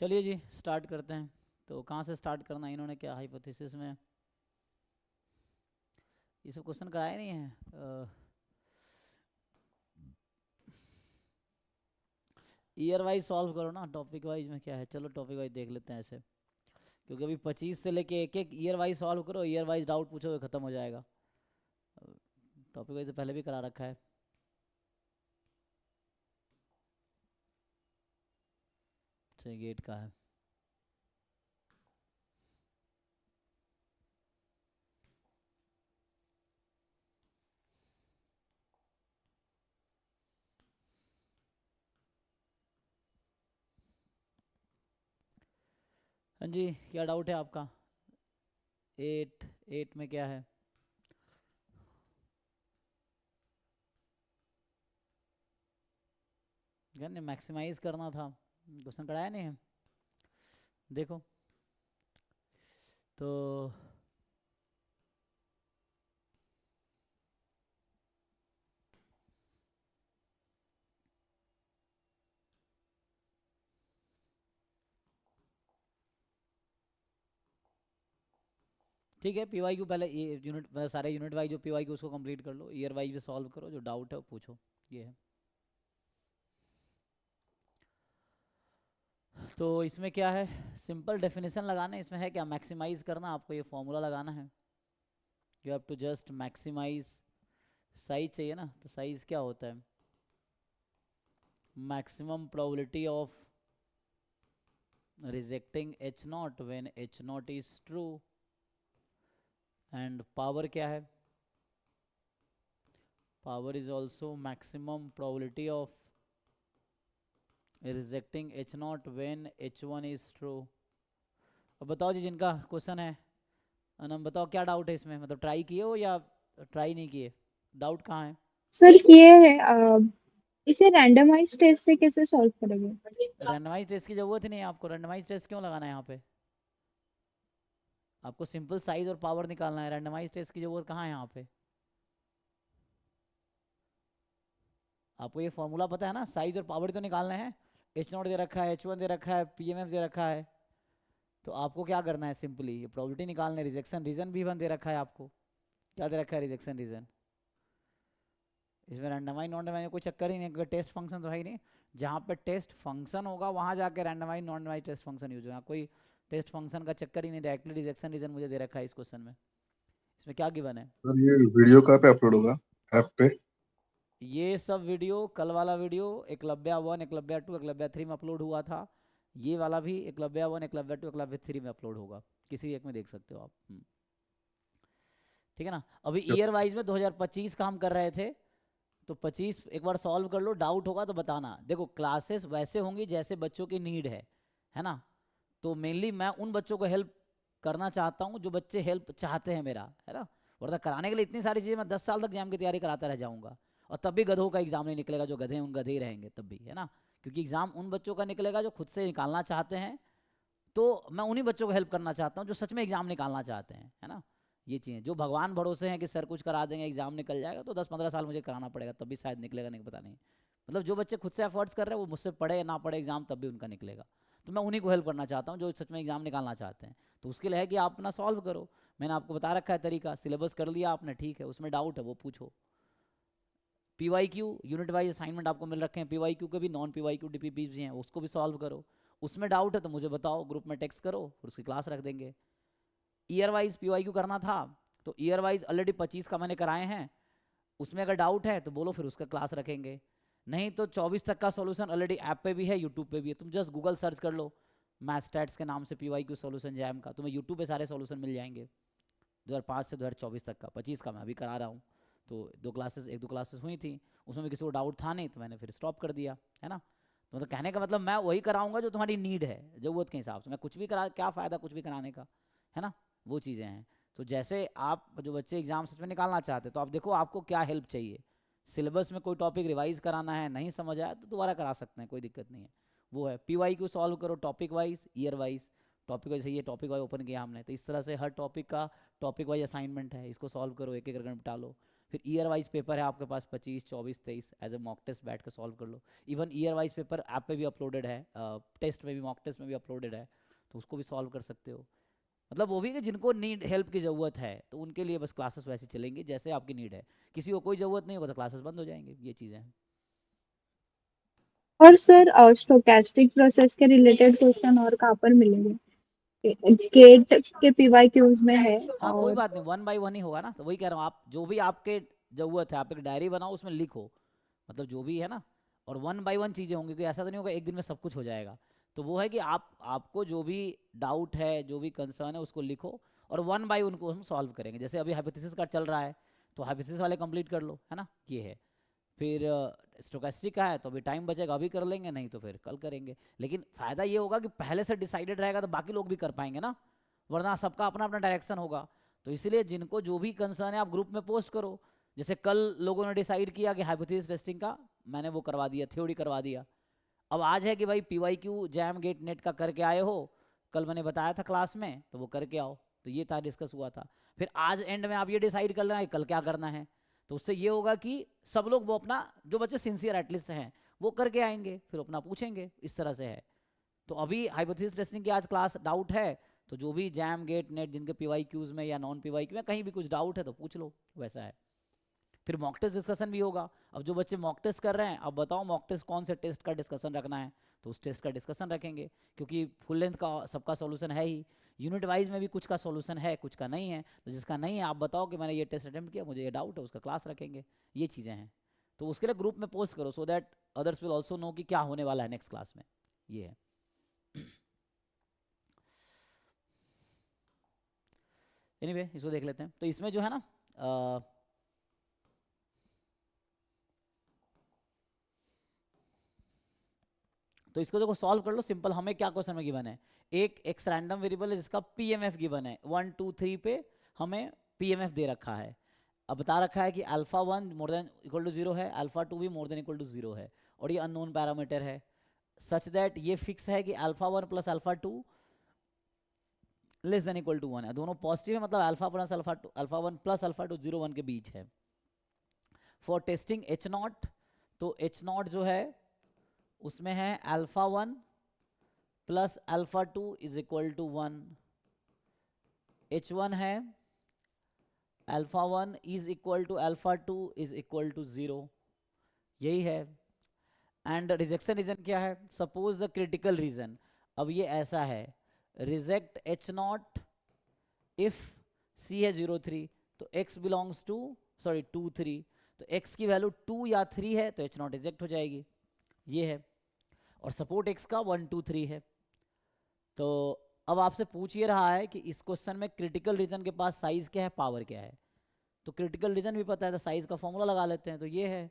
चलिए जी स्टार्ट करते हैं। तो कहाँ से स्टार्ट करना है, इन्होंने क्या हाइपोथेसिस में ये सब क्वेश्चन कराए नहीं है। ईयर वाइज सॉल्व करो ना, टॉपिक वाइज में क्या है। चलो टॉपिक वाइज देख लेते हैं ऐसे, क्योंकि अभी 25 से लेके एक एक ईयर वाइज सॉल्व करो, ईयर वाइज डाउट पूछो तो खत्म हो जाएगा। टॉपिक वाइज से पहले भी करा रखा है। सही गेट का है। हाँ जी, क्या डाउट है आपका। 8 में क्या है। यानी मैक्सिमाइज करना था, क्वेश्चन कराया नहीं है। देखो तो ठीक है, पीवाई क्यू पहले ये यूनिट सारे यूनिट वाइज जो पीवाई क्यू उसको कंप्लीट कर लो, ईयर वाइज भी सॉल्व करो, जो डाउट है वो पूछो। ये है। तो इसमें क्या है, सिंपल डेफिनेशन लगाना है। इसमें है क्या, मैक्सिमाइज करना, आपको ये फॉर्मूला लगाना है। You have to just maximize. Size चाहिए ना, तो साइज क्या होता है, maximum probability of rejecting H naught when H naught is true. And power क्या है, power is also maximum probability of rejecting H naught when H one is true. अब बताओ जी जिनका क्वेश्चन है, अनम बताओ क्या डाउट है इसमें, मतलब ट्राई किए हो या ट्राई नहीं किए, डाउट कहाँ है। सर ये है इसे रैंडमाइज टेस्ट से कैसे सॉल्व करोगे? रैंडमाइज टेस्ट की जरूरत ही नहीं है आपको। रैंडमाइज टेस्ट क्यों लगाना है यहाँ पे, आपको सिंपल साइज और पावर निकालना है। रैंडमाइज टेस्ट की जरूरत कहाँ है यहाँ पे। आपको ये फॉर्मूला पता है ना, साइज और पावर तो निकालना है। एच नॉट दे रखा है, एच वन दे रखा है, पीएमएफ दे रखा है। तो आपको क्या करना है, सिंपली ये प्रोबेबिलिटी निकालना है। रिजेक्शन रीजन भी वन दे रखा है आपको। क्या दे रखा है, रिजेक्शन रीजन। इसमें रैंडमाइज नॉन रैंडमाइज कोई चक्कर ही नहीं, क्योंकि टेस्ट फंक्शन तो है ही नहीं। जहाँ पे टेस्ट फंक्शन होगा वहाँ जाके randomize non randomize test function use होगा। कोई टेस्ट फंक्शन का चक्कर ही नहीं, डायरेक्टली रिजेक्शन रीजन मुझे दे रखा है इस क्वेश्चन में। इसमें क्या गिवन है। सर ये वीडियो कहाँ पे अपलोड होगा? ऐप पे? ये सब वीडियो, कल वाला वीडियो एकलव्या 1 एकलव्या 2 एकलव्या 3 में अपलोड हुआ था। ये वाला भी एकलव्या 1 एकलव्या 2 एकलव्या 3 में अपलोड होगा। किसी एक में देख सकते हो आप। ठीक है ना। अभी ईयर वाइज में 2025 का हम कर रहे थे, तो 25 एक बार सॉल्व कर लो, डाउट होगा तो बताना। देखो क्लासेस वैसे होंगी जैसे बच्चों की नीड है ना। तो मेनली मैं उन बच्चों को हेल्प करना चाहता हूँ जो बच्चे हेल्प चाहते हैं मेरा, है ना। वरना कराने के लिए इतनी सारी चीज़ें, मैं 10 साल तक एग्जाम की तैयारी कराता रह जाऊँगा, और तब भी गधों का एग्जाम नहीं निकलेगा। जो गधे हैं उन गधे ही रहेंगे तब भी, है ना। क्योंकि एग्जाम उन बच्चों का निकलेगा जो खुद से निकालना चाहते हैं। तो मैं उन्हीं बच्चों को हेल्प करना चाहता हूँ जो सच में एग्जाम निकालना चाहते हैं, है ना। ये चीज़ें जो भगवान भरोसे हैं कि सर कुछ करा देंगे एग्जाम निकल जाएगा, तो 10-15 साल मुझे कराना पड़ेगा, तब भी शायद निकलेगा, नहीं पता नहीं। मतलब जो बच्चे खुद से एफर्ट्स कर रहे हैं वो मुझसे पढ़े या ना पढ़े एग्जाम, तब भी उनका निकलेगा। तो मैं उन्हीं को हेल्प करना चाहता हूँ जो सच में एग्जाम निकालना चाहते हैं। तो उसके लिए है कि आप अपना सॉल्व करो। मैंने आपको बता रखा है तरीका, सिलेबस कर लिया आपने, ठीक है। उसमें डाउट है वो पूछो। PY Q unit wise assignment आपको मिल रखे हैं, पीवाई क्यू के भी, नॉन पीवाई क्यू डीपीपी भी हैं, उसको भी सॉल्व करो। उसमें डाउट है तो मुझे बताओ, ग्रुप में टेक्स्ट करो, फिर उसकी क्लास रख देंगे। ईयर वाइज पीवाई क्यू करना था, तो ईयर वाइज ऑलरेडी 25 का मैंने कराए हैं। उसमें अगर डाउट है तो बोलो, फिर उसका क्लास रखेंगे। नहीं तो 24 तक का सॉल्यूशन ऑलरेडी ऐप पे भी है, यूट्यूब पे भी है। तुम जस्ट गूगल सर्च कर लो मैथ स्टैट्स के नाम से, पीवाई क्यू सोल्यूशन जैम का, तुम्हें यूट्यूब पे सारे सॉल्यूशन मिल जाएंगे। 2005 से 2024 तक का, 25 का मैं अभी करा रहा हूँ। तो एक दो क्लासेस हुई थी, उसमें भी किसी को डाउट था नहीं, तो मैंने फिर स्टॉप कर दिया, है ना। तो मतलब कहने का मतलब मैं वही कराऊंगा जो तुम्हारी नीड है, ज़रूरत के हिसाब से। मैं कुछ भी करा, क्या फ़ायदा कुछ भी कराने का, है ना। वो चीज़ें हैं। तो जैसे आप जो बच्चे एग्जाम सच में निकालना चाहते हैं, तो आप देखो आपको क्या हेल्प चाहिए। सिलेबस में कोई टॉपिक रिवाइज कराना है, नहीं समझ आया तो दोबारा करा सकते हैं, कोई दिक्कत नहीं है। वो है पी वाई क्यू सॉल्व करो, topic wise year wise. Topic wise ये टॉपिक वाइज ओपन किया हमने, तो इस तरह से हर टॉपिक का टॉपिक वाइज असाइनमेंट है, इसको सॉल्व करो, एक एक करके निपटा लो। फिर ईयर वाइज पेपर है आपके पास 25, 24, 23 एज ए मॉक टेस्ट बैठ कर सॉल्व कर लो। Even year wise paper app पे भी अपलोडेड है, टेस्ट में भी, मॉक टेस्ट में भी अपलोडेड है, तो उसको भी सॉल्व कर सकते हो। मतलब वो भी कि जिनको नीड हेल्प की ज़रूरत है तो उनके लिए बस क्लासेस वैसे चलेंगी जैसे आपकी नीड है। किसी को कोई ज़रूरत नहीं होगा तो क्लासेस बंद हो जाएंगे। ये चीज़ें हैं। और सर स्टोकेस्टिक प्रोसेस के रिलेटेड क्वेश्चन और कहाँ पर मिलेंगे? गेट के पीवाईक्यूज में है। हाँ कोई और बात नहीं, 1 by 1 ही होगा ना। तो वही कह रहा हूँ, आप जो भी आपके ज़रूरत है आप एक डायरी बनाओ, उसमें लिखो, मतलब जो भी है ना। और 1 by 1 चीज़ें होंगी, कोई ऐसा तो नहीं होगा एक दिन में सब कुछ हो जाएगा। तो वो है कि आपको जो भी डाउट है, जो भी कंसर्न है, उसको लिखो और 1 by 1 उनको हम सॉल्व करेंगे। जैसे अभी हाइपोथेसिस का चल रहा है तो हाइपोथेसिस वाले कंप्लीट कर लो, है ना, ये है। फिर स्टोकेस्टिक का है तो अभी टाइम बचेगा, अभी कर लेंगे, नहीं तो फिर कल करेंगे। लेकिन फ़ायदा ये होगा कि पहले से डिसाइडेड रहेगा तो बाकी लोग भी कर पाएंगे ना, वरना सबका अपना अपना डायरेक्शन होगा। तो इसलिए जिनको जो भी कंसर्न है आप ग्रुप में पोस्ट करो। जैसे कल लोगों ने डिसाइड किया कि हाइपोथेसिस टेस्टिंग का मैंने वो करवा दिया, थ्योरी करवा दिया। अब आज है कि भाई पीवाईक्यू जैम गेट नेट का करके आए हो, कल मैंने बताया था क्लास में, तो वो करके आओ। तो ये था, डिस्कस हुआ था। फिर आज एंड में आप ये डिसाइड कर लेना है कल क्या करना है। तो उससे ये होगा कि सब लोग वो अपना, जो बच्चे सिंसियर एटलीस्ट हैं वो करके आएंगे, फिर अपना पूछेंगे, इस तरह से है। तो अभी हाइपोथेसिस टेस्टिंग की आज क्लास डाउट है तो जो भी जैम गेट नेट जिनके पीवाईक्यूज में या नॉन पीवाईक्यू में कहीं भी कुछ डाउट है तो पूछ लो, वैसा है। फिर मॉक टेस्ट डिस्कशन भी होगा। अब जो बच्चे मॉक टेस्ट कर रहे हैं, अब बताओ मॉक टेस्ट कौन से टेस्ट का डिस्कशन रखना है, तो उस टेस्ट का डिस्कशन रखेंगे, क्योंकि फुल लेंथ का सबका सॉल्यूशन है ही। यूनिट वाइज में भी कुछ का सॉल्यूशन है, कुछ का नहीं है। तो जिसका नहीं है आप बताओ कि मैंने ये टेस्ट अटेम्प्ट किया, मुझे ये डाउट है, उसका क्लास रखेंगे। ये चीज़ें हैं। तो उसके लिए ग्रुप में पोस्ट करो so that others will also know कि क्या होने वाला है नेक्स्ट क्लास में। ये है। एनीवे इसको देख लेते हैं। तो इसमें जो है ना, तो इसको देखो सॉल्व कर लो सिंपल। हमें क्या क्वेश्चन में गिवन है, एक एक्स रैंडम वेरिएबल है जिसका पीएमएफ गिवन है, 1 2 3 पे हमें पीएमएफ दे रखा है। अब बता रखा है कि alpha 1 more than equal to 0 है, अल्फा 2 भी मोर देन इक्वल टू 0 है, और ये अननोन पैरामीटर है। सच दैट ये फिक्स है कि alpha 1 plus alpha 2 less than equal to 1 है। दोनों पॉजिटिव है, मतलब alpha plus alpha 2, alpha 1 plus alpha 2 0 1 के बीच है। फॉर टेस्टिंग एच नॉट, तो एच नॉट जो है उसमें है alpha 1 plus alpha 2 is equal to 1। H1 है alpha 1 is equal to alpha 2 is equal to 0, यही है। एंड रिजेक्शन रीजन क्या है, सपोज द क्रिटिकल रीजन। अब ये ऐसा है, reject H not if C है 0 3, तो X बिलोंग्स टू 2 3, तो X की वैल्यू 2 या 3 है तो H नॉट रिजेक्ट हो जाएगी, ये है। और सपोर्ट X का 1 2 3 है। तो अब आपसे पूछ ये रहा है कि इस क्वेश्चन में क्रिटिकल रीजन के पास साइज क्या है, पावर क्या है। तो क्रिटिकल रीजन भी पता है तो साइज का फॉर्मूला लगा लेते हैं, तो ये है।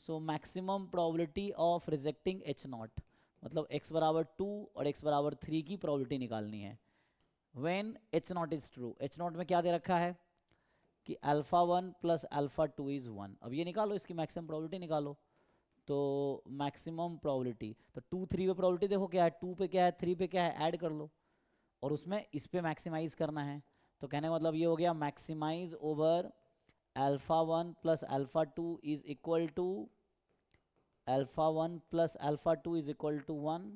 So maximum probability of rejecting H not, मतलब x बराबर 2 और x बराबर 3 की प्रोबेबिलिटी निकालनी है when H naught is true. H not में क्या दे रखा है कि अल्फा 1 प्लस अल्फा 2 इज 1। अब ये निकालो, इसकी मैक्सिमम प्रोबेबिलिटी निकालो। तो मैक्सिमम प्रोबेबिलिटी, तो 2 3 पे प्रोबेबिलिटी देखो क्या है, 2 पे क्या है, 3 पे क्या है, ऐड कर लो और उसमें इस पे मैक्सिमाइज करना है। तो कहने का मतलब ये हो गया, maximize over alpha 1 plus alpha 2 is equal to alpha 1 plus alpha 2 is equal to 1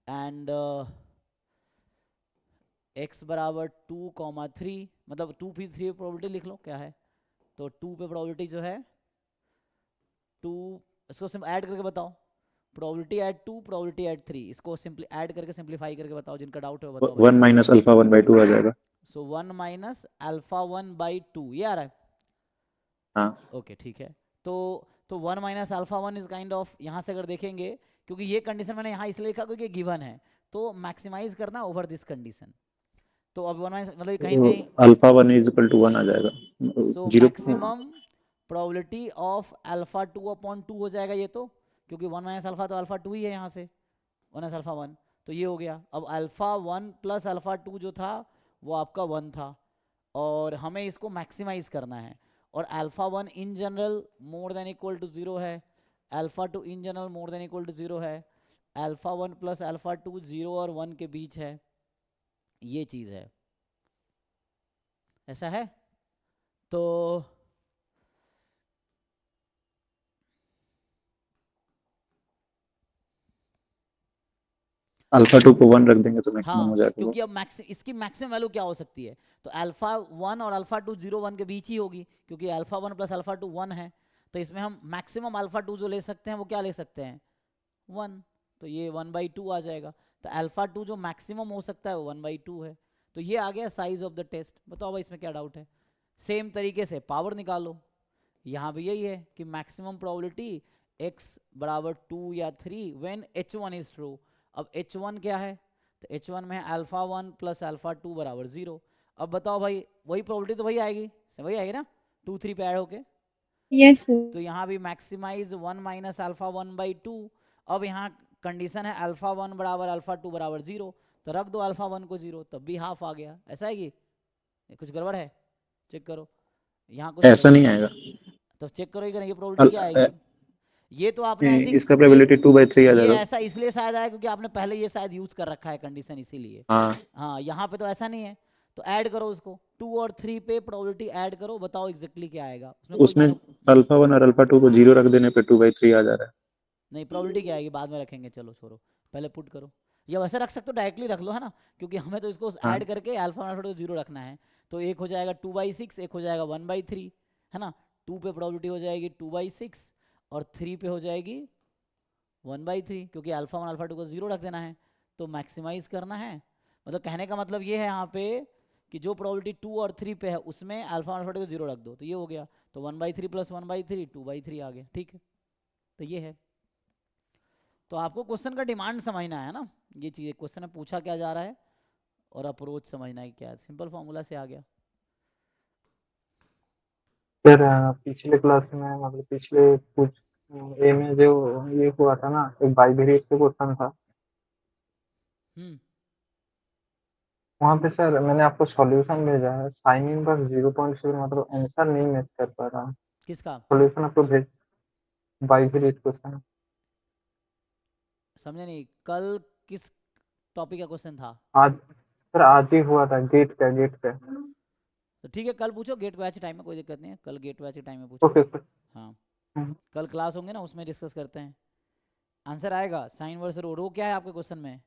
and x बराबर 2 3, मतलब 2 फिर 3 प्रोबेबिलिटी लिख लो क्या है। तो 2 पे प्रोबेबिलिटी जो है 2, इसको ऐड करके बताओ, प्रोबेबिलिटी एट 2 प्रोबेबिलिटी एट 3, इसको सिंपली ऐड करके सिंपलीफाई करके बताओ, जिनका डाउट है वो बताओ। 1 माइनस अल्फा 1 बाई 2 आ जाएगा। सो 1 माइनस अल्फा 1 बाई 2, ये आ रहा है। हाँ ओके ठीक है। तो 1 minus alpha 1 is kind of, यहाँ से अगर देखेंगे, क्योंकि ये कंडीशन मैंने यहाँ इसलिए लिखा क्योंकि गिवन है, तो मैक्सिमाइज करना ओवर दिस कंडीशन। तो अब 1 माइनस मतलब कहीं तो कहीं, अल्फा 1 इज इक्वल टू 1 आ जाएगा। सो 0 maximum probability of alpha 2 upon 2 हो जाएगा ये, तो क्योंकि 1 माइनस अल्फा तो अल्फा 2 ही है यहाँ से, 1 माइनस अल्फा 1, तो ये हो गया। अब अल्फा 1 प्लस अल्फा 2 जो था वो आपका 1 था, और हमें इसको मैक्सिमाइज करना है। और alpha 1 in general more than equal to 0 है, alpha 2 in general more than equal to 0 है, अल्फा 1 प्लस अल्फा 2 0 और 1 के बीच है, ये चीज़ है, ऐसा है। तो अल्फा 2 को 1 रख देंगे तो मैक्सिमम हो हाँ, जाएगा वो। क्योंकि अब इसकी मैक्सिमम वैल्यू क्या हो सकती है, तो अल्फा 1 और अल्फा 2 0 1 के बीच ही होगी, क्योंकि अल्फा 1 प्लस अल्फा 2 1 है। तो इसमें हम मैक्सिमम अल्फा 2 जो ले सकते हैं वो क्या ले सकते हैं, 1। तो ये 1/2 आ जाएगा। तो अल्फा 2 जो मैक्सिमम हो सकता है वो 1/2 है। तो ये आ गया साइज ऑफ द टेस्ट। बताओ भाई इसमें क्या डाउट है। सेम तरीके से पावर निकालो, यहाँ भी यही है कि मैक्सिमम प्रोबेबिलिटी x बराबर 2 या 3 व्हेन h1 इज ट्रू। अब h1 क्या है, तो h1 में है अल्फा 1 प्लस अल्फा 2 बराबर 0। अब बताओ भाई वही प्रोबेबिलिटी तो वही आएगी, वही आएगी ना, 2 3 पे ऐड होके। Yes sir. तो यहाँ भी मैक्सिमाइज 1 माइनस अल्फा 1/2। अब यहाँ कंडीशन है अल्फा 1 बराबर अल्फा 2 बराबर 0, तो रख दो अल्फा 1 को 0, तब भी हाफ आ गया। ऐसा है कि कुछ गड़बड़ है, चेक करो यहाँ कुछ ऐसा नहीं आएगा। तो चेक करो ये प्रोबेबिलिटी क्या आएगी। ये तो आपने आई थिंक इसका प्रोबेबिलिटी 2/3 आ ये जाएगा। ऐसा इसलिए शायद आया क्योंकि आपने पहले ये शायद यूज कर रखा है कंडीशन, इसीलिए। हाँ, हाँ, यहाँ पे तो ऐसा नहीं है। तो ऐड करो उसको, 2 और 3 पे प्रोबेबिलिटी ऐड करो, बताओ एग्जैक्टली क्या आएगा उसमें। कोई उसमें मैंने अल्फा 1 और अल्फा 2 को 0 रख देने पे 2/3 आ जा रहा है। नहीं, प्रोबेबिलिटी क्या आएगी बाद में रखेंगे, चलो छोड़ो, पहले पुट करो। या वैसे रख सकते हो, डायरेक्टली रख लो, है ना, क्योंकि हमें तो इसको हाँ, ऐड करके अल्फा अल्फा को 0 रखना है। तो एक हो जाएगा 2/6, एक हो जाएगा 1/3, है ना। 2 पे प्रोबेबिलिटी हो जाएगी 2/6 और 3 पे हो जाएगी 1/3, क्योंकि अल्फा 1 अल्फा 2 को 0 रख देना है। तो मैक्सिमाइज करना है, मतलब कहने का मतलब ये है यहाँ पे कि जो प्रोबेबिलिटी 2 और 3 पे है उसमें अल्फा 1 अल्फा 2 को 0 रख दो, तो ये हो गया। तो 1/3 प्लस 1/3 2/3 आ गया, ठीक है। तो ये है। तो आपको क्वेश्चन का डिमांड समझना है ना, ये चीज़ क्वेश्चन में पूछा क्या जा रहा है और अप्रोच समझना है क्या है। सिंपल फॉर्मूला से आ गया। सर पिछले क्लास में मतलब पिछले कुछ ए में जो ये हुआ था ना, एक बाइवेरिएट का क्वेश्चन था, हम्म वहाँ पे सर मैंने आपको सॉल्यूशन भेजा है, साइन इनवर्स 0.7, मतलब आंसर नहीं मैच कर पा रहा। किसका सॉल्यूशन आपको भेज, बाइवेरिएट क्वेश्चन। समझे नहीं, कल किस टॉपिक का क्वेश्चन था। आज सर आज ही हुआ था, गेट पे। तो ठीक है, कल पूछो, गेट बैच टाइम में कोई दिक्कत नहीं है, कल गेट बैच के टाइम में पूछो। Okay sir. हाँ, कल क्लास होंगे ना, उसमें डिस्कस करते हैं। आंसर आएगा साइन वर्स रो। रो क्या है आपके क्वेश्चन में,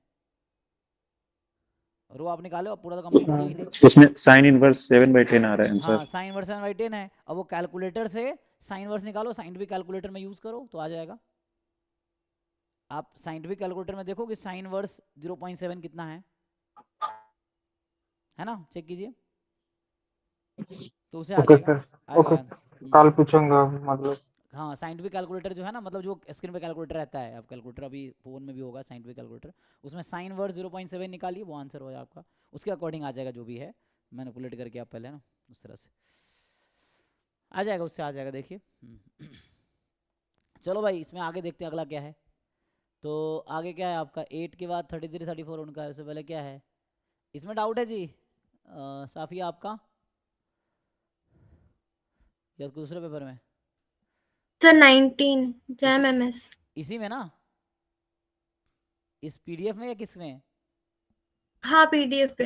रो आप निकालो, आप पूरा तो कंप्लीट किया ही नहीं। उसमें साइन इनवर्स 7/10 आ रहा है हाँ, आंसर। साइन वर्स 7/10 है। अब वो कैलकुलेटर से साइन वर्स निकालो, साइंटिफिक कैलकुलेटर में यूज करो तो आ जाएगा। आप साइंटिफिक कैलकुलेटर में देखो कि साइन वर्स 0.7 कितना है ना, चेक कीजिए, तो उसे आ ओके जाएगा। सर। आएगा ओके, हम्म। कल पूछूंगा मतलब। हाँ, साइंटिफिक कैलकुलेटर जो है ना, मतलब जो स्क्रीन पे कैलकुलेटर रहता है, आप कैलकुलेटर अभी फोन में भी होगा साइंटिफिक कैलकुलेटर, उसमें साइन वर्स 0.7 निकालिए, वो आंसर हो जाएगा आपका। उसके अकॉर्डिंग आ जाएगा जो भी है, मैनिपुलेट करके आप पहले ना उस तरह से आ जाएगा, उससे आ जाएगा, देखिए। चलो भाई, इसमें आगे देखते हैं अगला क्या है। तो आगे क्या है आपका, 8 के बाद 33 34 उनका है, उससे पहले क्या है इसमें डाउट है जी, साफिया आपका या दूसरे पेपर में, सर 19 जैम एमएस। इसी में ना, इस पीडीएफ में या किस में, हाँ पीडीएफ पे।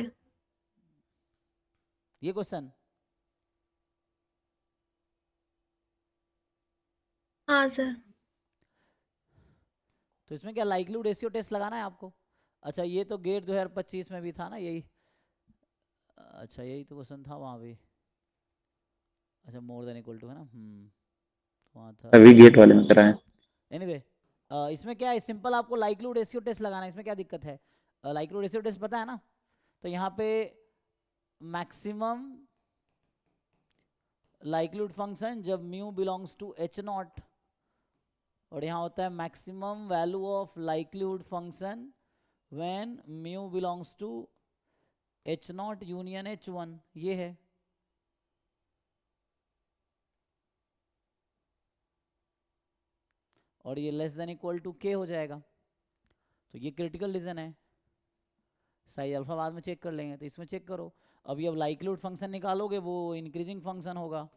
ये क्वेश्चन। हाँ सर। तो इसमें क्या लाइक्लीहुड रेशियो टेस्ट लगाना है आपको। अच्छा, ये तो गेट 2025 में भी था ना यही, अच्छा यही तो क्वेश्चन था वहाँ भी। अच्छा, मोर देन इक्वल टू है ना, वहाँ था। अभी गेट वाले में कराएं। एनीवे, इसमें क्या है, सिंपल आपको लाइक्लीहुड रेशियो टेस्ट लगाना है। इसमें क्या दिक्कत है, लाइक्लीहुड रेशियो टेस्ट पता है ना। तो यहाँ पे मैक्सिमम लाइक्लीहुड फंक्शन जब म्यू बिलोंग्स टू h0, और यहाँ होता है maximum value of likelihood function when mu belongs to h0 union h1, ये है। और ये less than equal to k हो जाएगा। तो ये क्रिटिकल रीजन है, साइज अल्फा बाद में चेक कर लेंगे, तो इसमें चेक करो। अभी अब लाइक्लीहुड फंक्शन निकालोगे वो इंक्रीजिंग फंक्शन होगा,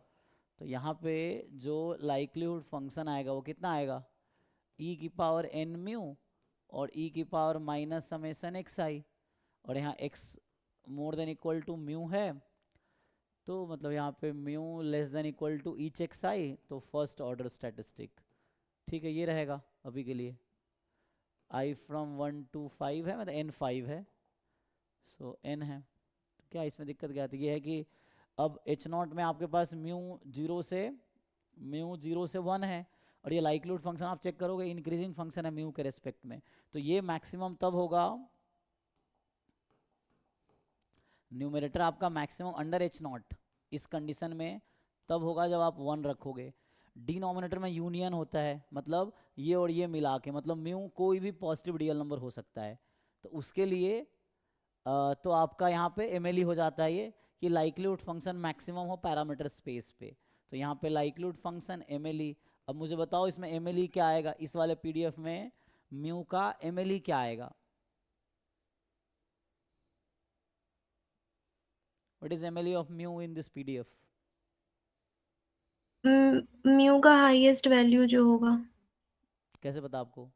तो यहाँ पे जो लाइक्लीहुड फंक्शन आएगा वो कितना आएगा, e की पावर n म्यू और e की power minus summation X I, और यहाँ x more than equal to mu है, तो मतलब यहाँ पे mu less than equal to each X I, तो फर्स्ट ऑर्डर स्टैटिस्टिक। ठीक है, ये रहेगा अभी के लिए। i फ्रॉम 1 to 5 है, मतलब n 5 है, सो n है। तो क्या इसमें दिक्कत क्या आती है? ये है कि अब h नॉट में आपके पास म्यू 0 से 1 है, और ये लाइक्लीहुड फंक्शन आप चेक करोगे इंक्रीजिंग फंक्शन है म्यू के रेस्पेक्ट में, तो ये मैक्सिमम तब होगा, न्यूमरेटर आपका मैक्सिमम अंडर एच नॉट इस कंडीशन में तब होगा जब आप 1 रखोगे। डिनोमिनेटर में यूनियन होता है, मतलब ये और ये मिला के, मतलब म्यू कोई भी पॉजिटिव रियल नंबर हो सकता है, तो उसके लिए तो आपका यहाँ पे एमएलई हो जाता है ये कि लाइक्लीहुड फंक्शन मैक्सिमम हो पैरामीटर स्पेस पे, तो यहाँ पे लाइक्लीहुड फंक्शन एमएलई। अब मुझे बताओ इसमें एमएलई क्या आएगा, इस वाले पीडीएफ में म्यू का एमएलई क्या आएगा? What is MLE of mu in this PDF? Mu का हाईएस्ट वैल्यू जो होगा। कैसे पता आपको?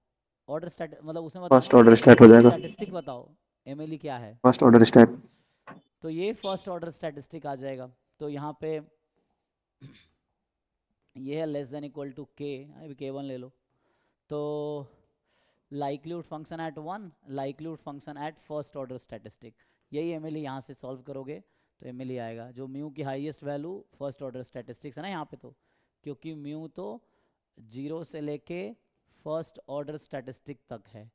ऑर्डर स्टैट मतलब उसमें फर्स्ट बताओ, ऑर्डर स्टार्ट हो जाएगा, स्टैटिस्टिक बताओ एमएलई क्या है। First order start. तो ये फर्स्ट ऑर्डर स्टैटिस्टिक आ जाएगा। तो यहाँ पे ये है लेस देन इक्वल टू के, अभी k1 ले लो, तो likelihood function eight 1, likelihood function at first order statistic, यही एमएलई यहाँ से सॉल्व करोगे तो एमएलई आएगा, जो म्यू की highest value first order statistics है ना यहाँ पे, तो क्योंकि म्यू तो 0 से लेके फर्स्ट ऑर्डर स्टैटिस्टिक तक है,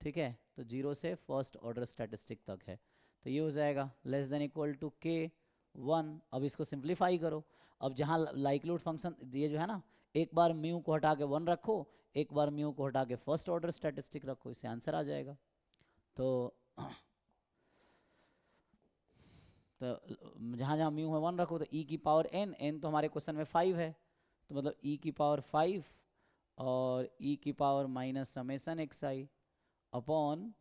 ठीक है, तो 0 से फर्स्ट ऑर्डर स्टैटिस्टिक तक है, तो ये हो जाएगा less than equal to k1। अब इसको सिंप्लीफाई करो, अब जहाँ लाइक्लीहुड फंक्शन ये जो है ना, एक बार म्यू को हटा के 1 रखो, एक बार म्यू को हटा के फर्स्ट ऑर्डर स्टैटिस्टिक रखो, इससे आंसर आ जाएगा। तो जहाँ जहाँ म्यू है 1 रखो, तो e की पावर n तो हमारे क्वेश्चन में 5 है, तो मतलब e की पावर 5 और e की power minus summation X I upon,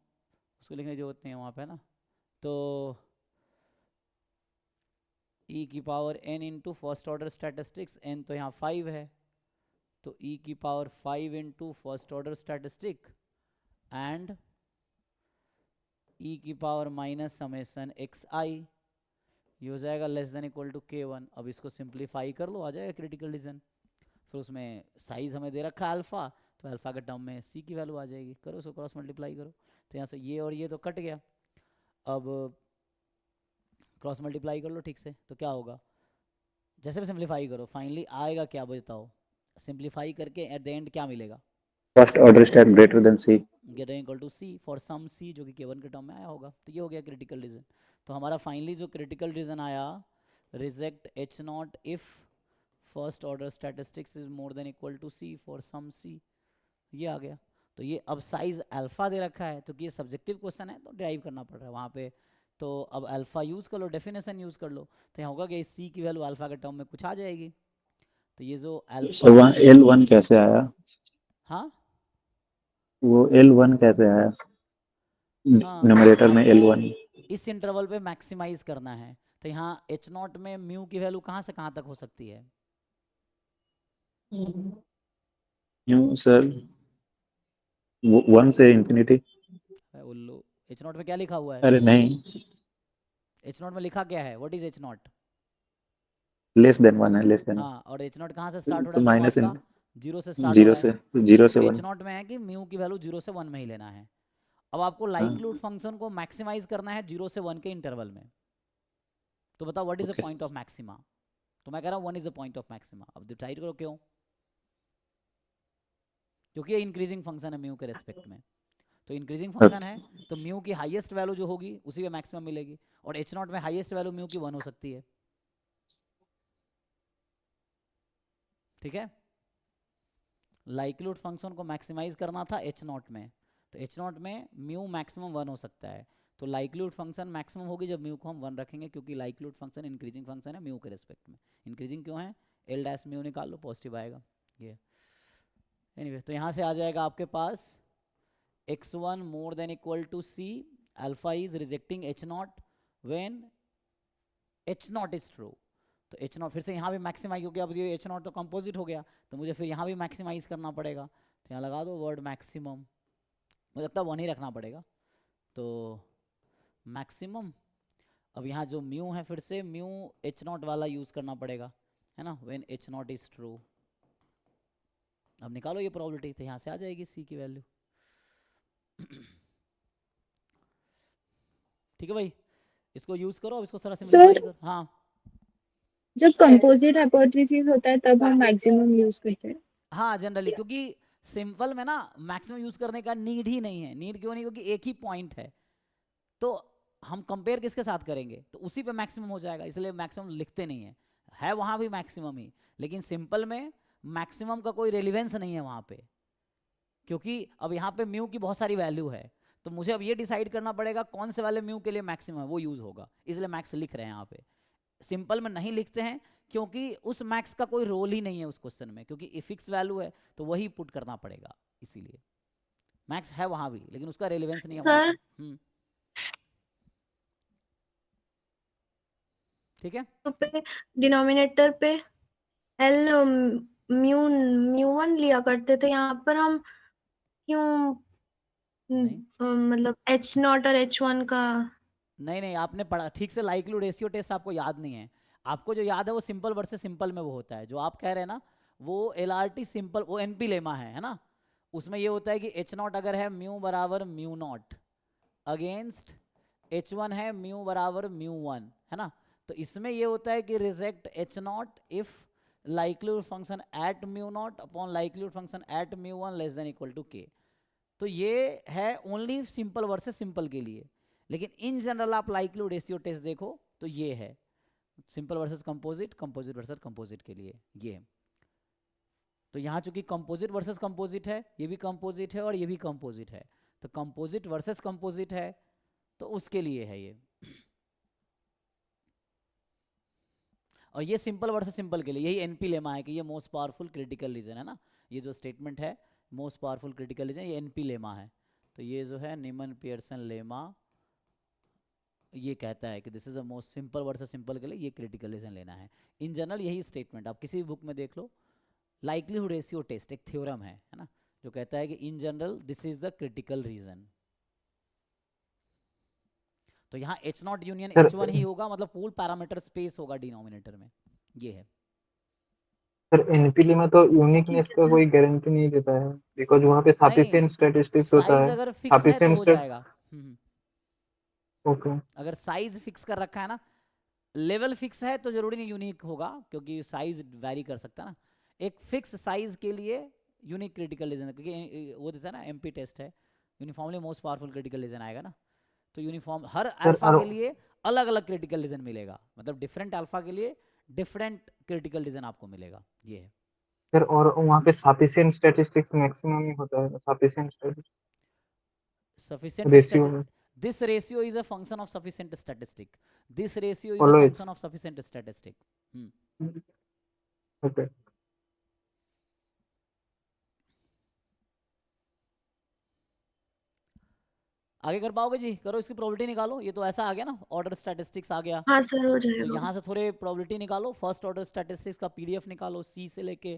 उसको लिखने जो होते हैं वहाँ पे ना, तो e की power n into first order statistics, n तो यहाँ 5 है, तो e की power 5 into first order statistic and e की पावर माइनस समेसन एक्स आई, ये हो जाएगा less than equal to k1। अब इसको सिंप्लीफाई कर लो, आ जाएगा क्रिटिकल रीजन, फिर उसमें साइज हमें दे रखा है अल्फा, तो अल्फा के टर्म में c की वैल्यू आ जाएगी, करो उसको क्रॉस मल्टीप्लाई करो, तो यहाँ से ये और ये तो कट गया, अब क्रॉस मल्टीप्लाई कर लो ठीक से, तो क्या होगा, जैसे भी सिंप्लीफाई करो फाइनली आएगा क्या बताओ, सिंप्लीफाई करके एट द एंड क्या मिलेगा, first order start greater than C, greater equal to C for some C, जो कि k1 के टर्म में आया होगा, तो ये हो गया क्रिटिकल रीजन। तो हमारा फाइनली जो क्रिटिकल रीजन आया, reject H not if first order statistics is more than equal to C for some C, ये आ गया। तो ये अब साइज अल्फा दे रखा है, तो कि ये सब्जेक्टिव क्वेश्चन है तो डिराइव करना पड़ रहा है वहाँ पे, तो अब अल्फा यूज़ कर लो, डेफिनेशन यूज़ कर लो, तो यहाँ होगा कि इस सी की वैल्यू अल्फा के टर्म में कुछ आ जाएगी, तो ये जो सर अल्फा, वहाँ L1 कैसे आया, हाँ वो L1 कैसे आया हाँ न्यूमरेटर में आपको L1? इस इंटरवल पे मैक्सिमाइज करना है, तो यहाँ एच नॉट में म्यू की वैल्यू कहाँ से कहाँ तक हो सकती है? न्यू सर 1 से इंफिनिटी। उल्लू, एच नॉट में क्या लिखा हुआ है? अरे नहीं, एच नॉट में लिखा क्या है, what is H not? Less than 1 है, लेस देन, हाँ, और एच नॉट कहाँ से स्टार्ट हो रहा तो है म्यू माइनस आपका? 0 से स्टार्ट हो 0 रहा है, से 0 से तो 1। एच नॉट में है कि म्यू की वैल्यू 0 से 1 में ही लेना है। अब आपको लाइक्लीहुड फंक्शन को मैक्सिमाइज करना है 0 से 1 के इंटरवल में, तो बताओ what is the Okay. Point of maxima? तो मैं कह रहा हूँ 1 is the point of maxima. अब डिसाइड करो क्यों, क्योंकि ये इंक्रीजिंग फंक्शन है म्यू के रेस्पेक्ट में, तो इंक्रीजिंग फंक्शन है तो म्यू की हाईएस्ट वैल्यू जो होगी उसी में मैक्सिमम मिलेगी, और एच नॉट में हाईएस्ट वैल्यू म्यू की 1 हो सकती है, ठीक है। लाइक्लीहुड फंक्शन को मैक्सिमाइज करना था एच नॉट में, तो एच नॉट में म्यू मैक्सिमम 1 हो सकता है, तो लाइक्लीहुड फंक्शन मैक्सिमम होगी जब म्यू को हम 1 रखेंगे, क्योंकि लाइक्लीहुड फंक्शन इंक्रीजिंग फंक्शन है म्यू के रेस्पेक्ट में। इंक्रीजिंग क्यों है, एल डैश म्यू निकाल लो, पॉजिटिव आएगा ये। एनीवे तो यहाँ से आ जाएगा आपके पास x1 more than equal to c, alpha is rejecting h naught when h naught is true, तो h नॉट फिर से यहाँ भी मैक्सिमाइज, क्योंकि अब ये h नॉट तो कंपोजिट हो गया, तो मुझे फिर यहाँ भी मैक्सिमाइज करना पड़ेगा, तो यहाँ लगा दो वर्ड मैक्सिमम, मुझे लगता है 1 ही रखना पड़ेगा, तो मैक्सिमम। अब यहाँ जो म्यू है फिर से म्यू एच नॉट वाला यूज करना पड़ेगा, है ना, when H naught is true. अब निकालो ये प्रोबेबिलिटी, तो यहाँ से आ जाएगी सी की वैल्यू, ठीक है भाई, इसको यूज करो, अब इसको थोड़ा सर सिंपलीफाई करो। हाँ जब कंपोजिट हाइपोथेसिस होता है तब हम मैक्सिमम यूज करते हैं। हाँ जनरली, क्योंकि सिंपल में ना मैक्सिमम यूज करने का नीड ही नहीं है। नीड क्यों नहीं, क्योंकि एक ही पॉइंट है, तो हम कंपेयर किसके साथ करेंगे, तो उसी पे मैक्सिमम हो जाएगा, इसलिए मैक्सिमम लिखते नहीं है वहां भी मैक्सिमम ही। लेकिन सिंपल में मैक्सिमम का कोई रेलिवेंस नहीं है वहां पे, क्योंकि अब यहाँ पे म्यू की बहुत सारी वैल्यू है, तो मुझे अब ये डिसाइड करना पड़ेगा कौन से वाले म्यू के लिए मैक्सिमम है वो यूज होगा, इसलिए मैक्स लिख रहे हैं यहाँ पे। सिंपल में नहीं लिखते हैं क्योंकि उस मैक्स का कोई रोल ही नहीं है उस क्वेश्चन में, क्योंकि फिक्स वैल्यू है तो वही पुट करना पड़ेगा, इसीलिए मैक्स है वहां भी लेकिन उसका रेलिवेंस नहीं है वहां सर पे। ठीक है। तो पे डिनोमिनेटर पे एल म्यू म्यू वन लिया करते थे, यहाँ पर हम क्यों नहीं मतलब एच नॉट और एच वन का। नहीं नहीं, आपने पढ़ा ठीक से, लाइक्लीहुड रेशियो टेस्ट आपको याद नहीं है। आपको जो याद है वो सिंपल वर्सेस सिंपल में वो होता है, जो आप कह रहे हैं ना वो एलआरटी सिंपल, वो एनपी लेमा है ना। उसमें ये होता है कि एच नॉट अगर है म्यू बराबर mu naught against H one है म्यू बराबर म्यू वन, है ना। तो इसमें ये होता है कि reject H not if likelihood function at mu naught upon likelihood function at mu one less than equal to K. तो ये है ओनली सिंपल वर्सेस सिंपल के लिए, लेकिन इन जनरल आप लाइक्लीहुड रेशियो टेस्ट देखो तो ये है simple versus composite, composite versus composite के लिए ये है। तो यहाँ चूंकि कंपोजिट वर्सेस कंपोजिट है, ये भी कंपोजिट है और ये भी कंपोजिट है, तो कंपोजिट वर्सेस कंपोजिट है तो उसके लिए है ये। और ये सिंपल वर्सेस सिंपल के लिए, यही एनपी लेमा है कि ये मोस्ट पावरफुल क्रिटिकल रीजन है ना, ये जो स्टेटमेंट है मोस्ट पावरफुल क्रिटिकल रीजन ये एनपी लेमा है। तो ये जो है नीमन पियर्सन लेमा ये कहता है कि this is the most simple versus simple के लिए ये क्रिटिकल रीजन लेना है। इन जनरल यही स्टेटमेंट आप किसी भी बुक में देख लो, लाइक्लीहुड रेशियो टेस्ट एक थ्योरम है ना, जो कहता है कि in general this is the critical region. तो यहाँ एच नॉट यूनियन सर एच वन ही होगा, मतलब पूल पैरामीटर स्पेस होगा डिनोमिनेटर में, ये है। सर एनपीली में तो यूनिकनेस का कोई गारंटी नहीं देता है, बिकॉज वहाँ पे नहीं, सफिशिएंट स्टैटिस्टिक्स होता साइज है। अगर फिक्स है तो सफिशिएंट हो स्टेट जाएगा। ओके। अगर साइज फिक्स कर रखा है ना, लेवल फिक्स है तो जरूरी नहीं यूनिक होगा, क्योंकि साइज वैरी कर सकता है ना। एक फिक्स साइज के लिए यूनिक क्रिटिकल रीजन, क्योंकि वो देता है ना एमपी टेस्ट है, uniformly most powerful critical reason आएगा ना, तो यूनिफॉर्म हर सर अल्फा और के लिए अलग अलग क्रिटिकल रीजन मिलेगा, मतलब डिफरेंट अल्फा के लिए डिफरेंट क्रिटिकल रीजन आपको मिलेगा, ये है। सर और वहाँ पे सफिशिएंट स्टैटिस्टिक्स मैक्सिमम ही होता है, सफिशिएंट Sufficient रेशियो में this ratio is a function of sufficient statistic, this ratio is a always. function of sufficient statistic। Okay आगे कर पाओगे जी, करो इसकी प्रोबेबिलिटी निकालो। ये तो ऐसा आ गया ना, ऑर्डर स्टैटिस्टिक्स आ गया, हाँ सर हो तो जाएगा। यहाँ से थोड़े प्रोबेबिलिटी निकालो, फर्स्ट ऑर्डर स्टैटिस्टिक्स का पीडीएफ निकालो सी से लेके,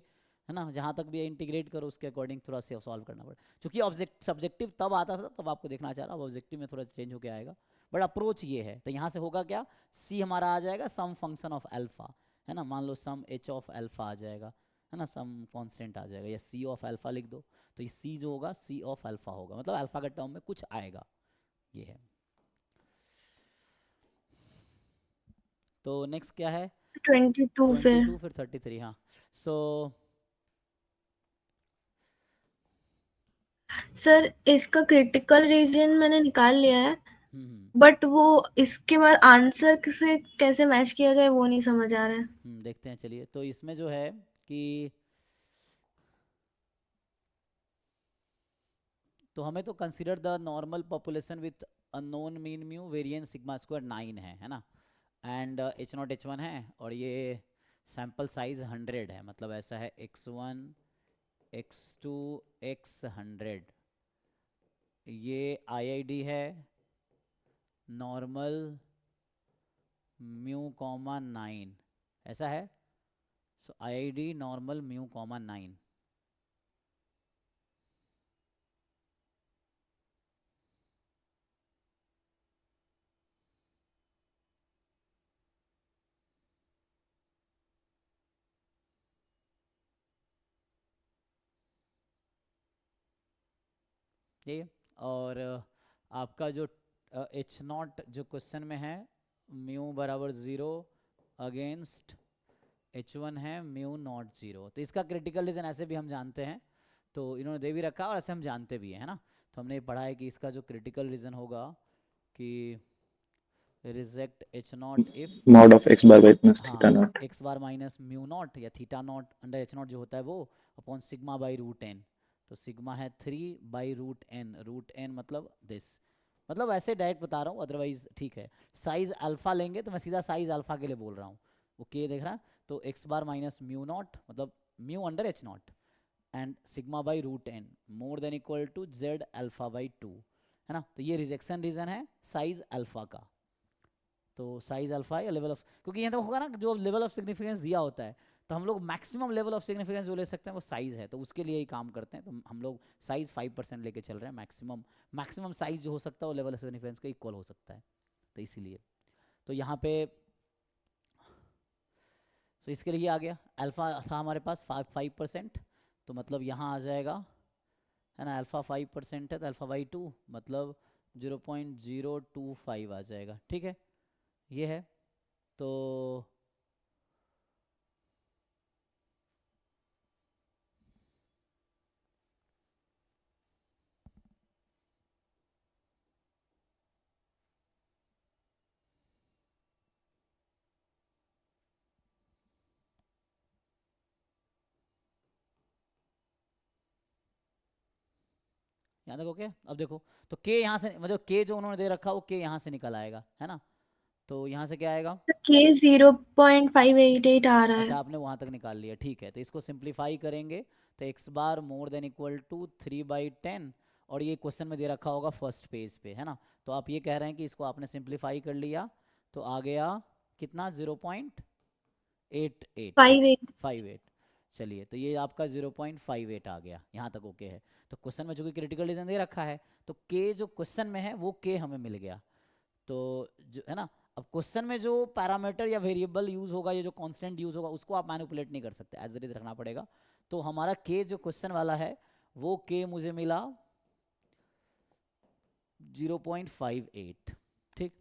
है ना, जहाँ तक भी इंटीग्रेट करो उसके अकॉर्डिंग थोड़ा से सॉल्व करना पड़े। क्योंकि ऑब्जेक्ट सब्जेक्टिव तब आता था तब आपको देखना चाह रहा, अब ऑब्जेक्टिव में थोड़ा चेंज होकर आएगा, बट अप्रोच ये है। तो यहाँ से होगा क्या, सी हमारा आ जाएगा सम फंक्शन ऑफ अल्फा, है ना, मान लो सम एच ऑफ अल्फा आ जाएगा, है ना, सम कांस्टेंट आ जाएगा, या सी ऑफ अल्फा लिख दो, तो ये सी जो होगा सी ऑफ अल्फा होगा, मतलब अल्फा के टर्म में कुछ आएगा, ये है। तो नेक्स्ट क्या है, 22 फिर 22 फिर 33। हाँ सो सर इसका क्रिटिकल रीजन मैंने निकाल लिया है, बट वो इसके बाद आंसर से कैसे मैच किया जाए वो नहीं समझ आ रहा है। देखते हैं चलिए। तो इसमें जो है कि तो हमें तो consider the normal population with unknown mean mu variance sigma square 9 है ना, and H not H one है, और ये सैंपल साइज 100 है, मतलब ऐसा है x1 x2 x100। ये आईआईडी है नॉर्मल म्यू कॉमा 9, ऐसा है। सो आईआईडी नॉर्मल म्यू कॉमा 9, ये और आपका जो एच नॉट जो क्वेश्चन में है म्यू बराबर 0 अगेंस्ट h1 है म्यू नॉट 0। तो इसका क्रिटिकल रीजन ऐसे भी हम जानते हैं, तो इन्होंने दे भी रखा और ऐसे हम जानते भी हैं, है ना। तो हमने पढ़ा है कि इसका जो क्रिटिकल रीजन होगा कि reject H not if mod of x bar by minus theta हाँ naught. X bar minus mu naught या theta naught under H naught जो होता है वो upon sigma by root N. तो सिग्मा है 3 बाई रूट एन मतलब this, मतलब ऐसे डायरेक्ट बता रहा हूँ, अदरवाइज ठीक है। साइज अल्फा लेंगे तो मैं सीधा साइज अल्फा के लिए बोल रहा हूँ, वो के देख रहा है। तो X bar minus mu naught मतलब mu under H naught and sigma by root N more than equal to Z alpha by 2, है ना। तो ये रिजेक्शन रीजन है साइज अल्फा का। तो साइज अल्फा या लेवल ऑफ, क्योंकि यहाँ तो होगा ना जो लेवल ऑफ सिग्निफिकेंस दिया होता है तो हम लोग मैक्सिमम लेवल ऑफ सिग्निफिकेंस जो ले सकते हैं वो साइज है, तो उसके लिए ही काम करते हैं। तो हम लोग साइज 5% लेके चल रहे हैं, मैक्सिमम साइज जो हो सकता है वो लेवल ऑफ सिग्निफिकेंस के इक्वल हो सकता है, तो इसीलिए। तो यहाँ पे तो इसके लिए आ गया अल्फा था हमारे पास 5%, तो मतलब यहाँ आ जाएगा, है ना। अल्फा 5% है तो अल्फा बाई 2 मतलब 0.025 आ जाएगा, ठीक है। ये है तो यहाँ तक ओके। अब देखो तो के यहाँ से मतलब के जो उन्होंने दे रखा वो के यहाँ से निकल आएगा, है ना। तो यहाँ से क्या आएगा, के 0.588 आ रहा अच्छा है। आपने वहाँ तक निकाल लिया, ठीक है। तो इसको सिंप्लीफाई करेंगे तो X bar more than equal to 3/10, और ये क्वेश्चन में दे रखा होगा फर्स्ट पेज पे, है ना। तो आप ये कह रहे हैं कि इसको आपने सिंप्लीफाई कर लिया तो आ गया कितना 0.8858। चलिए तो ये आपका 0.58 आ गया, यहाँ तक ओके है। तो क्वेश्चन में जो कि क्रिटिकल रीजन दे रखा है तो के जो क्वेश्चन में है वो के हमें मिल गया, तो जो है ना। अब क्वेश्चन में जो पैरामीटर या वेरिएबल यूज होगा या जो कांस्टेंट यूज होगा उसको आप मैनिपुलेट नहीं कर सकते, एज इट इज रखना पड़ेगा। तो हमारा के जो क्वेश्चन वाला है वो के मुझे मिला 0.58, ठीक,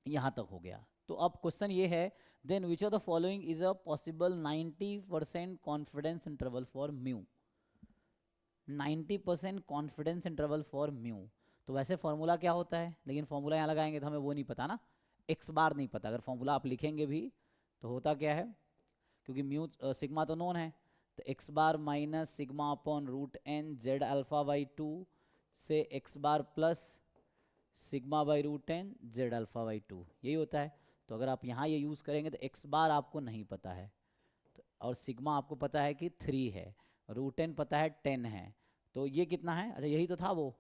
यहाँ तक हो गया। तो अब क्वेश्चन ये है then which of the following is a possible 90% confidence interval for mu. 90% confidence interval for mu, तो वैसे फॉर्मूला क्या होता है, लेकिन फॉर्मूला यहाँ लगाएंगे तो हमें वो नहीं पता ना, एक्स बार नहीं पता। अगर फॉर्मूला आप लिखेंगे भी तो होता क्या है, क्योंकि म्यू सिग्मा तो नोन है, तो X bar minus sigma upon root N Z alpha by 2 से X bar plus sigma by root N Z alpha by 2, यही होता है। तो अगर आप यहाँ ये यूज़ करेंगे तो एक्स बार आपको नहीं पता है तो, और सिग्मा आपको पता है कि 3 है, रूट एन पता है 10 है, तो ये कितना है, अच्छा यही तो था वो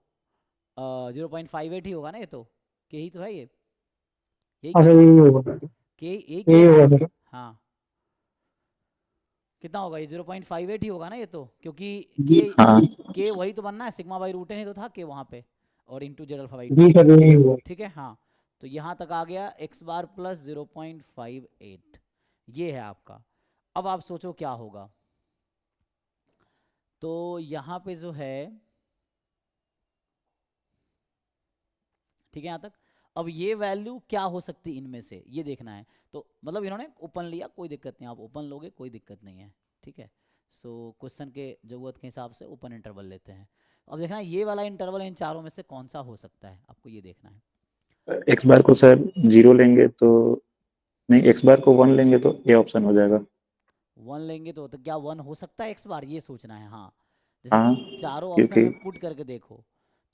0.58 ही होगा ना, ये तो के ही तो है, ये यही अच्छा के यही होगा, के यही यही के होगा सर। हाँ कितना होगा ये 0.58 ही होगा ना ये तो, क्योंकि जी हाँ के वही तो बनना है, सिग्मा बाई रूट एन ही तो था के वहाँ पे, और इंटू जेड अल्फा बाई 2, जी सर यही हुआ। ठीक है। हाँ तो यहाँ तक आ गया एक्स बार प्लस 0.58, ये है आपका। अब आप सोचो क्या होगा, तो यहाँ पे जो है, ठीक है यहाँ तक। अब ये वैल्यू क्या हो सकती है इनमें से ये देखना है, तो मतलब इन्होंने ओपन लिया, कोई दिक्कत नहीं, आप ओपन लोगे कोई दिक्कत नहीं है, ठीक है। सो क्वेश्चन के ज़रूरत के हिसाब से ओपन इंटरवल लेते हैं। अब देखना है ये वाला इंटरवल इन चारों में से कौन सा हो सकता है, आपको ये देखना है। एक्स बार को सर 0 लेंगे तो नहीं, एक्स बार को 1 लेंगे तो ये ऑप्शन हो जाएगा। 1 लेंगे तो क्या 1 हो सकता है एक्स बार, ये सोचना है। हाँ जैसे हाँ चारों ऑप्शन क्योंकि में पुट करके देखो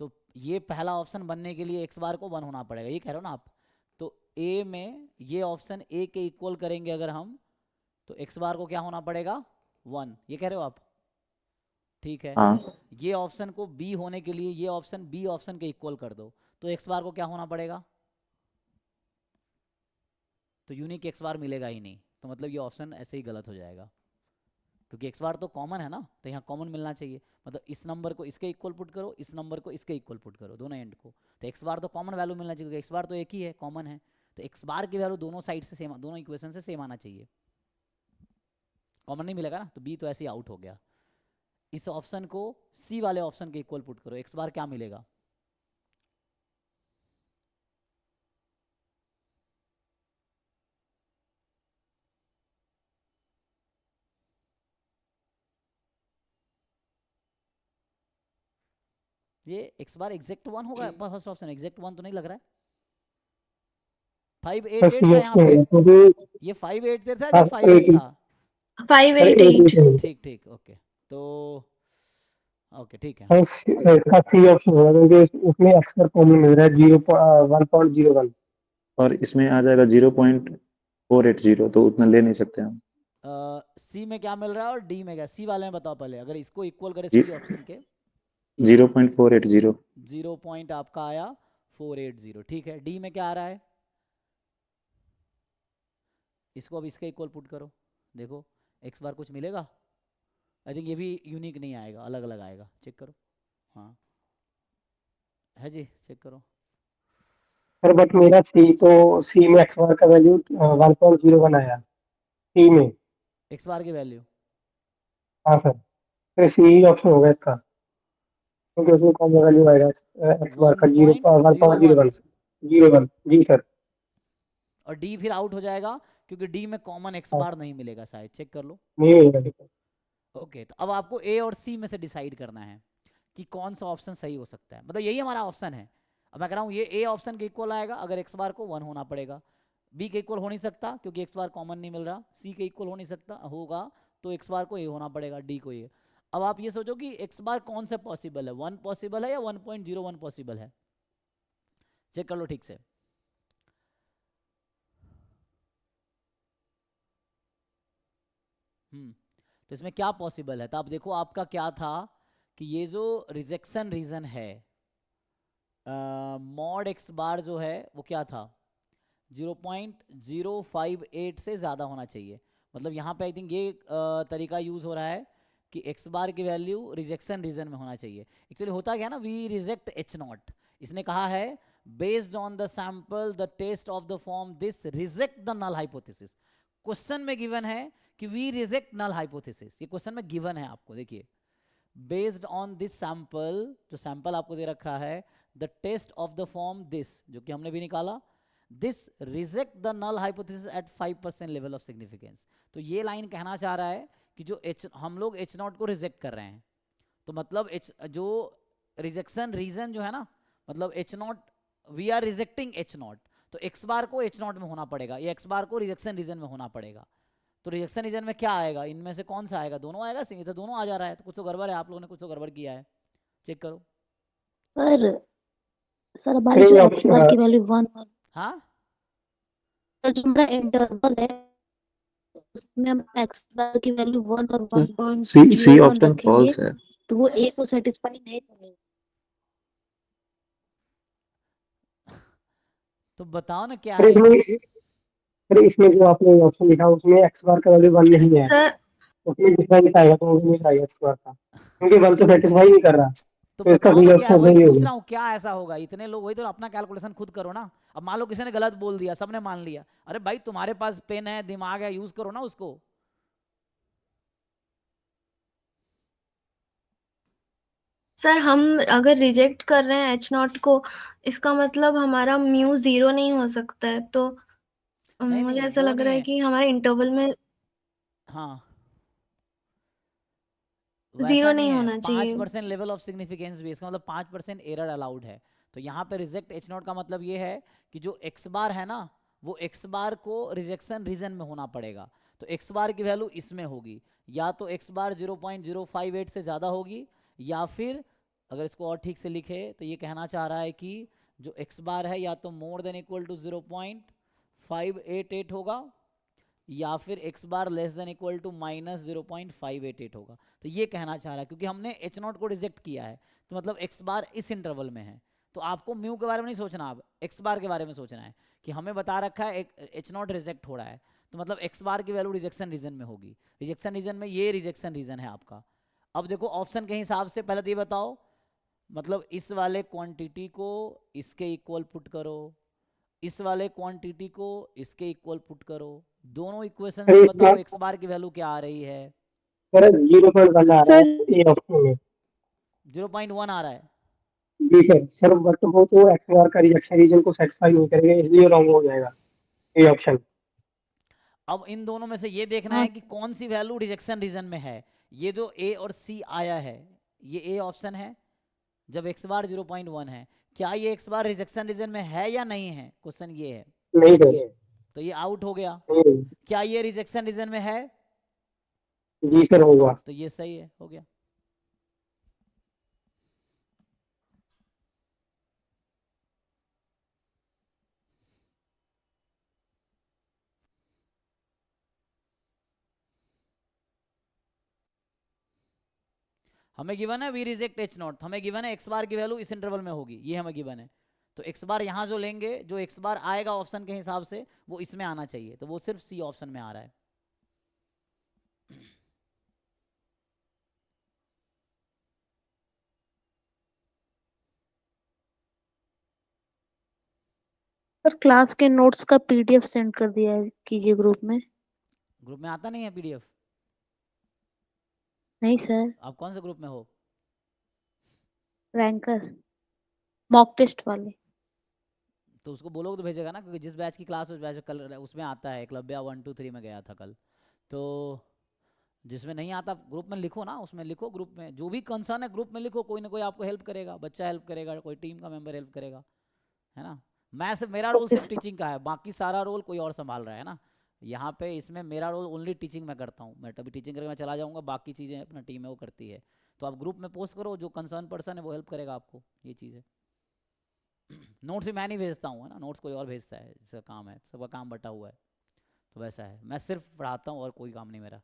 तो ये पहला ऑप्शन बनने के लिए एक्स बार को 1 होना पड़ेगा, ये कह रहे हो ना आप। तो ए में ये ऑप्शन ए के इक्वल करेंगे अगर हम, तो एक्स बार को क्या होना पड़ेगा 1, ये कह रहे हो आप, ठीक है। हाँ ये ऑप्शन को बी होने के लिए ये ऑप्शन बी ऑप्शन के इक्वल कर दो, तो एक्स बार को क्या होना पड़ेगा, तो यूनिक एक्स बार मिलेगा ही नहीं, तो मतलब ये ऑप्शन ऐसे ही गलत हो जाएगा, क्योंकि एक्स बार तो कॉमन है ना, तो यहाँ कॉमन मिलना चाहिए। मतलब इस नंबर को इसके इक्वल पुट करो, इस नंबर को इसके इक्वल पुट करो, दोनों एंड को, तो एक्स बार तो कॉमन वैल्यू मिलना चाहिए, क्योंकि एक्स बार तो एक ही है, कॉमन है। तो एक्स बार की वैल्यू दोनों साइड से सेम, दोनों इक्वेशन से सेम आना चाहिए, कॉमन नहीं मिलेगा ना, तो बी तो ऐसे ही आउट हो गया। इस ऑप्शन को सी वाले ऑप्शन के इक्वल पुट करो, एक्स बार क्या मिलेगा ये x बार एग्जैक्ट 1 होगा फर्स्ट ऑप्शन, एग्जैक्ट 1 तो नहीं लग रहा है। 588 था यहाँ पे, ये 588 था या 58 था? 588 ठीक ठीक, ओके तो ओके ठीक है। इसका सी ऑप्शन होगा क्योंकि उसमें एक्स कॉमन मिल रहा है 1.01। और इसमें आ जाएगा 0.480, तो उतना ले नहीं सकते हम। सी में क्या मिल रहा है और डी में क्या? सी वाले में बताओ पहले, अगर इसको इक्वल करें सी ऑप्शन के 0.480। 0 पॉइंट आपका आया 480, ठीक है। डी में क्या आ रहा है? इसको अब इसके इक्वल पुट करो, देखो एक्स बार कुछ मिलेगा। आई थिंक ये भी यूनिक नहीं आएगा, अलग अलग आएगा, चेक करो। हाँ है जी, चेक करो। सर बट मेरा सी में एक्स बार का वैल्यू 1.01 आया सी में। एक्स बार की वैल्यू हाँ सर, फिर सी ऑप्शन होगा इसका क्योंकि उसमें कौन सा वैल्यू आएगा एक्स बार का 1.01 01। जी सर। और डी फिर आउट हो जाएगा क्योंकि डी में कॉमन एक्स बार नहीं मिलेगा शायद, चेक कर लो। नहीं मिलेगा। ओके तो अब आपको ए और सी में से डिसाइड करना है कि कौन सा ऑप्शन सही हो सकता है, मतलब यही हमारा ऑप्शन है। अब मैं कह रहा हूँ ये ए ऑप्शन के इक्वल आएगा, अगर एक्स बार को 1 होना पड़ेगा। बी के इक्वल हो नहीं सकता क्योंकि एक्स बार कॉमन नहीं मिल रहा। सी के इक्वल हो नहीं सकता, होगा तो एक्स बार को ए होना पड़ेगा, डी को ए। अब आप ये सोचो कि एक्स बार कौन सा पॉसिबल है, 1 पॉसिबल है या 1.01 पॉसिबल है, चेक कर लो ठीक से। तो इसमें क्या पॉसिबल है? तो आप देखो आपका क्या था कि ये जो रिजेक्शन रीजन है मॉड एक्स बार जो है वो क्या था, 0.058 से ज़्यादा होना चाहिए। मतलब यहाँ पे आई थिंक ये तरीका यूज़ हो रहा है कि एक्स बार की वैल्यू रिजेक्शन रीजन में होना चाहिए। एक्चुअली होता क्या है ना, वी रिजेक्ट एच नॉट। इसने कहा है based on the sample the test of the form this reject the null hypothesis. Question में गिवन है कि वी रिजेक्ट नल हाइपोथेसिस, ये क्वेश्चन में गिवन है आपको। देखिए बेस्ड ऑन दिस सैंपल, जो सैंपल आपको दे रखा है, the test of the form this, जो कि हमने भी निकाला, this reject the null hypothesis at 5% level of significance. तो ये लाइन कहना चाह रहा है कि जो हम लोग एच नॉट को रिजेक्ट कर रहे हैं, तो मतलब जो रिजेक्शन रीजन जो है ना, मतलब H naught, we are rejecting H naught, तो एक्स बार को एच नॉट में होना पड़ेगा या एक्स बार को रिजेक्शन रीजन में होना पड़ेगा। तो रिजेक्शन रीजन में क्या आएगा, इनमें से कौन सा आएगा? दोनों आएगा, ये तो दोनों आ जा रहा है, तो कुछ तो गड़बड़ है, आप लोगों ने कुछ तो गड़बड़ किया है, चेक करो। सर हमारी जो एक्स बार की वैल्यू 1, हाँ सर जो हमारा इंटरवल है उसमें हम एक्स बार की वैल्यू 1 और 1.01 ऑप्शन रखेंगे फॉल्स है। तो वो ए को सेटिस्फाई नहीं करेगा। तो बताओ ना क्या अरे है। इसमें जो आपने ऑप्शन लिखा उसमें एक्स बार का वैल्यू 1 नहीं है, सर उसमें डिफरेंस आएगा तो उसमें आएगा एक्स बार का क्योंकि 1 तो सेटिस्फाई नहीं कर रहा। तो तो इसका बताओ सही ना क्या है, ऑप्शन वही तो सही पूछ होगा। रहा हूँ क्या ऐसा होगा। इतने लोग, वही तो अपना कैलकुलेशन खुद करो ना। अब मान लो किसी ने गलत बोल दिया, सबने मान लिया, अरे भाई तुम्हारे पास पेन है, दिमाग है, यूज करो ना उसको। सर हम अगर रिजेक्ट कर रहे हैं एच नॉट को, इसका मतलब हमारा म्यू 0 नहीं हो सकता है। तो नहीं मुझे नहीं ऐसा वो लग नहीं रहा है है, कि हमारे इंटरवल में हाँ 0 वैसा नहीं नहीं है। होना चाहिए। 5% लेवल ऑफ सिग्निफिकेंस भी, इसका मतलब 5% एरर अलाउड है। तो यहाँ पे रिजेक्ट एच नॉट का मतलब ये है कि जो एक्स बार है ना, वो एक्स बार को रिजेक्शन रीजन में होना पड़ेगा। तो एक्स बार की वैल्यू इसमें होगी, या तो एक्स बार 0.058 से ज़्यादा होगी, या फिर अगर इसको और ठीक से लिखे तो ये कहना चाह रहा है कि जो एक्स बार है या तो मोर देन इक्वल टू 0.588 होगा, या फिर x bar less than equal to minus 0.588 होगा। तो ये कहना चाह रहा है क्योंकि हमने h नॉट को रिजेक्ट किया है, तो मतलब x बार इस इंटरवल में है। तो आपको म्यू के बारे में नहीं सोचना, अब x बार के बारे में सोचना है कि हमें बता रखा है h नॉट रिजेक्ट हो रहा है, तो मतलब x बार की वैल्यू रिजेक्शन रीजन में होगी। रिजेक्शन रीजन में ये रिजेक्शन रीजन है आपका। अब देखो ऑप्शन के हिसाब से पहले तो ये बताओ, मतलब इस वाले क्वांटिटी को इसके इक्वल पुट करो, इस वाले क्वांटिटी को इसके इक्वल पुट करो, दोनों इक्वेशन से बताओ एक्स बार की वैल्यू क्या आ रही है। सर 0.1 आ रहा है ये ऑप्शन में। 0.1 आ रहा है। जी सर बट वो तो एक्स बार का रिजेक्शन रीजन को सेटिस्फाई नहीं करेगा इसलिए रॉन्ग हो जाएगा ये ऑप्शन। अब इन दोनों में से ये देखना है कि कौन सी वैल्यू रिजेक्शन रीजन में है। ये जो ए और सी आया है, ये ए ऑप्शन है, जब x बार 0.1 है, क्या ये x बार रिजेक्शन रीजन में है या नहीं है, क्वेश्चन ये है। नहीं सर। तो ये आउट हो गया। नहीं। क्या ये रिजेक्शन रीजन में है, जी सर होगा। तो ये सही है, हो गया। हमें गिवन है वी रिजेक्ट एच नॉट, हमें गिवन है एक्स बार की वैल्यू इस इंटरवल में होगी, ये हमें गिवन है। तो एक्स बार यहाँ जो लेंगे, जो एक्स बार आएगा ऑप्शन के हिसाब से वो इसमें आना चाहिए, तो वो सिर्फ सी ऑप्शन में आ रहा है। सर क्लास के नोट्स का पीडीएफ सेंड कर दिया है, कीजिए ग्रुप में। ग्रुप में आता नहीं है पीडीएफ? नहीं सर, आप कौन से ग्रुप में हो? रैंकर, मॉक टेस्ट वाले। तो उसको बोलोगे तो भेजेगा ना, क्योंकि जिस बैच की क्लास उस बैच कल उसमें आता है, क्लबिया 1 2 3 में गया था कल। तो जिसमें नहीं आता ग्रुप में लिखो ना, उसमें लिखो, ग्रुप में जो भी कंसर्न है ग्रुप में लिखो, कोई ना कोई आपको हेल्प करेगा, बच्चा हेल्प करेगा, कोई टीम का मेंबर हेल्प करेगा, है ना। मैं सिर्फ, मेरा रोल ओके सिर्फ सर। टीचिंग का है, बाकी सारा रोल कोई और संभाल रहा है ना। यहाँ पे इसमें मेरा रोल ओनली टीचिंग मैं करता हूँ, मैं तभी टीचिंग करके मैं चला जाऊँगा, बाकी चीज़ें अपना टीम है वो करती है। तो आप ग्रुप में पोस्ट करो, जो कंसर्न पर्सन है वो हेल्प करेगा आपको, ये चीज़ है। नोट्स भी मैं नहीं भेजता हूँ, है ना, नोट्स कोई और भेजता है, जिसका काम है, सबका काम बटा हुआ है, तो वैसा है, मैं सिर्फ पढ़ाता हूँ और कोई काम नहीं मेरा।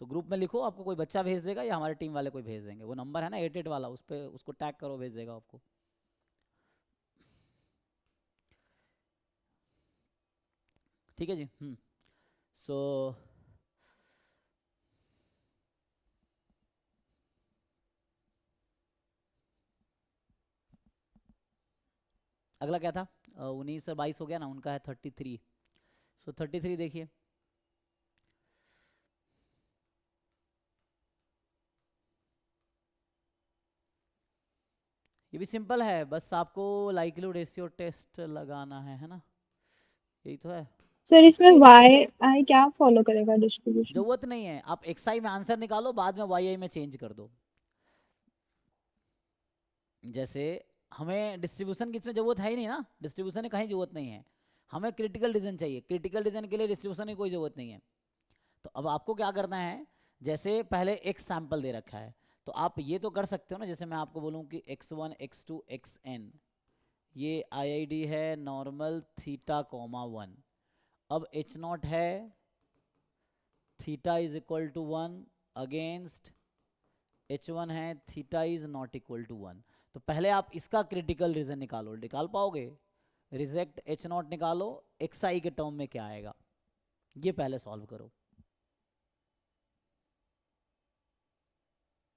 तो ग्रुप में लिखो, आपको कोई बच्चा भेज देगा या हमारे टीम वाले कोई भेज देंगे, वो नंबर है ना 88 वाला, उस पर उसको टैग करो, भेज देगा आपको। ठीक है जी। सो अगला क्या था? 19 और 22 हो गया ना, उनका है 33। सो 33 देखिए, ये भी सिंपल है, बस आपको लाइक्लीहुड रेशियो टेस्ट लगाना है ना, यही तो है। सर इसमें वाई आई क्या फॉलो करेगा डिस्ट्रीब्यूशन? जरूरत नहीं है, आप xi में आंसर निकालो, बाद में yi में चेंज कर दो। जैसे हमें डिस्ट्रीब्यूशन की इसमें जरूरत है ही नहीं ना, डिस्ट्रीब्यूशन की कहीं जरूरत नहीं है, हमें क्रिटिकल रीजन चाहिए, क्रिटिकल रीजन के लिए डिस्ट्रीब्यूशन की कोई जरूरत नहीं है। तो अब आपको क्या करना है, जैसे पहले एक सैंपल दे रखा है, तो आप ये तो कर सकते हो ना, जैसे मैं आपको बोलूँ कि x1 x2 xn, ये IID है नॉर्मल थीटा कॉमा 1, अब h0 है theta is equal to 1 against h1 है theta is not equal to 1। तो पहले आप इसका क्रिटिकल रीजन निकालो, निकाल पाओगे? रिजेक्ट h0 निकालो, xi के टर्म में क्या आएगा, ये पहले सॉल्व करो।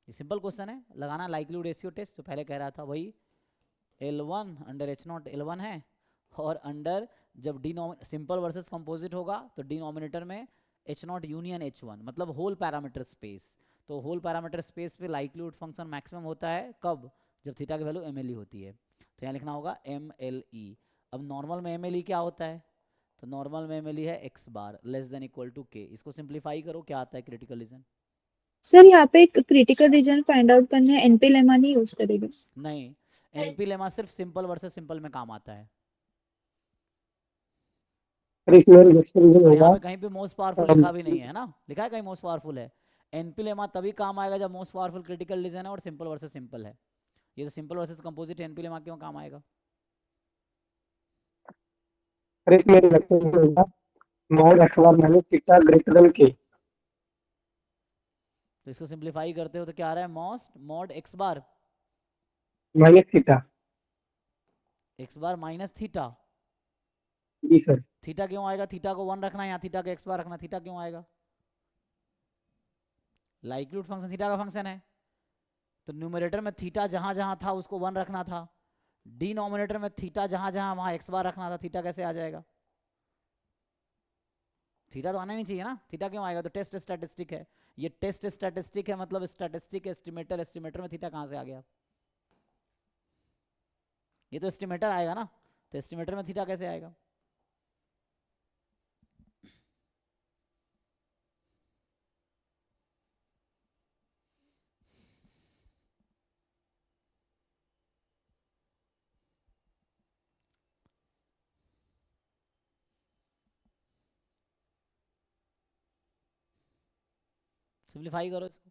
ये सिंपल क्वेश्चन है, लगाना लाइक्लीहुड रेशियो टेस्ट, जो पहले कह रहा था वही, L1 अंडर h0 L1 है, और अंडर जब सिंपल वर्सेस कंपोजिट होगा तो डिनोमिनेटर में h0 यूनियन h1, मतलब होल पैरामीटर स्पेस। तो होल पैरामीटर स्पेस पे लाइक्लीहुड फंक्शन मैक्सिमम होता है कब? जब थीटा की वैल्यू mle होती है, तो यहाँ लिखना होगा mle। अब नॉर्मल में mle क्या होता है? तो नॉर्मल में mle है x bar less than equal to k। इसको सिंप्लीफाई करो, क्या आता है क्रिटिकल रीजन? सर यहाँ पे क्रिटिकल रीजन फाइंड आउट करने एनपी लेमा नहीं यूज करेंगे? नहीं, एनपी लेमा सिर्फ सिंपल वर्सेस सिंपल में काम आता है, सर इसमें रिजेक्शन रीजन और यहाँ होगा। पे कहीं पे मोस्ट पावरफुल लिखा भी नहीं है ना, लिखा है कहीं मोस्ट पावरफुल है? एनपी लेमा तभी काम आएगा जब मोस्ट पावरफुल क्रिटिकल रीजन है और सिंपल वर्सेस सिंपल है। ये तो simple versus composite, NP lemma क्यों काम आएगा? सर इसमें रिजेक्शन रीजन होगा mod x bar minus theta greater than के। तो इसको सिंप्लीफाई करते हो तो क्या आ रहा है? Mod x bar minus theta. X bar minus theta. जी सर। थीटा क्यों आएगा? थीटा को 1 रखना है, यहाँ थीटा को एक्स बार रखना, थीटा क्यों आएगा? लाइक्लीहुड फंक्शन थीटा का फंक्शन है, तो न्यूमरेटर में थीटा जहां जहां था उसको 1 रखना था, डिनोमिनेटर में थीटा जहां जहां वहां एक्स बार रखना था, थीटा कैसे आ जाएगा? थीटा तो आना नहीं चाहिए ना, थीटा क्यों आएगा? तो टेस्ट स्टैटिस्टिक है, ये टेस्ट स्टैटिस्टिक है, मतलब स्टैटिस्टिक एस्टिमेटर, एस्टिमेटर में थीटा कहाँ से आ गया? ये तो एस्टिमेटर आएगा ना, तो एस्टिमेटर में थीटा कैसे आएगा? सिंप्लीफाई करो इसको।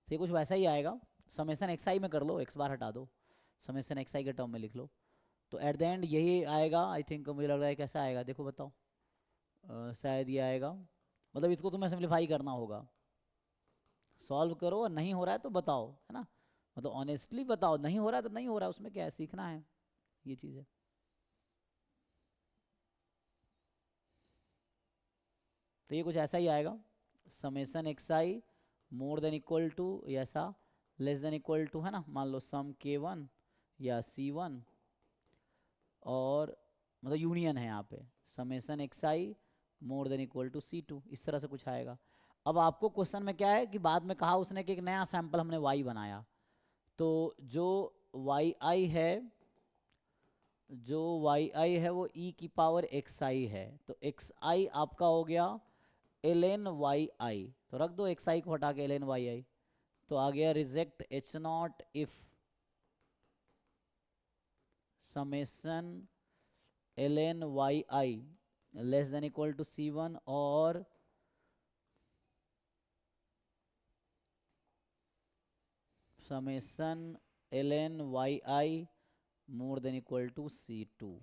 तो ये कुछ वैसा ही आएगा, समेशन एक्स आई में कर लो, एक्स बार हटा दो, समेशन एक्स आई के टर्म में लिख लो, तो एट द एंड यही आएगा। आई थिंक मुझे लग रहा है कैसा आएगा, देखो बताओ। शायद ये आएगा, मतलब इसको तुम्हें सिंप्लीफाई करना होगा, सॉल्व करो, और नहीं हो रहा है तो बताओ, है ना, मतलब ऑनेस्टली बताओ, नहीं हो रहा है तो नहीं हो रहा है, उसमें क्या है, सीखना है, ये चीज़ है। तो ये कुछ ऐसा ही आएगा, summation X I more than equal to ऐसा, लेस देन इक्वल टू, है ना, मान लो सम k1 या c1, और मतलब यूनियन है यहाँ पे, summation X I more than equal to c2, इस तरह से कुछ आएगा। अब आपको क्वेश्चन में क्या है कि बाद में कहा उसने कि एक नया सैंपल हमने y बनाया, तो जो yi है, जो yi है वो e की पावर xi है, तो xi आपका हो गया ln yi, तो रख दो xi को हटा के ln yi, तो आ गया reject h0 if summation ln yi less than equal to c1 और summation ln yi more than equal to c2।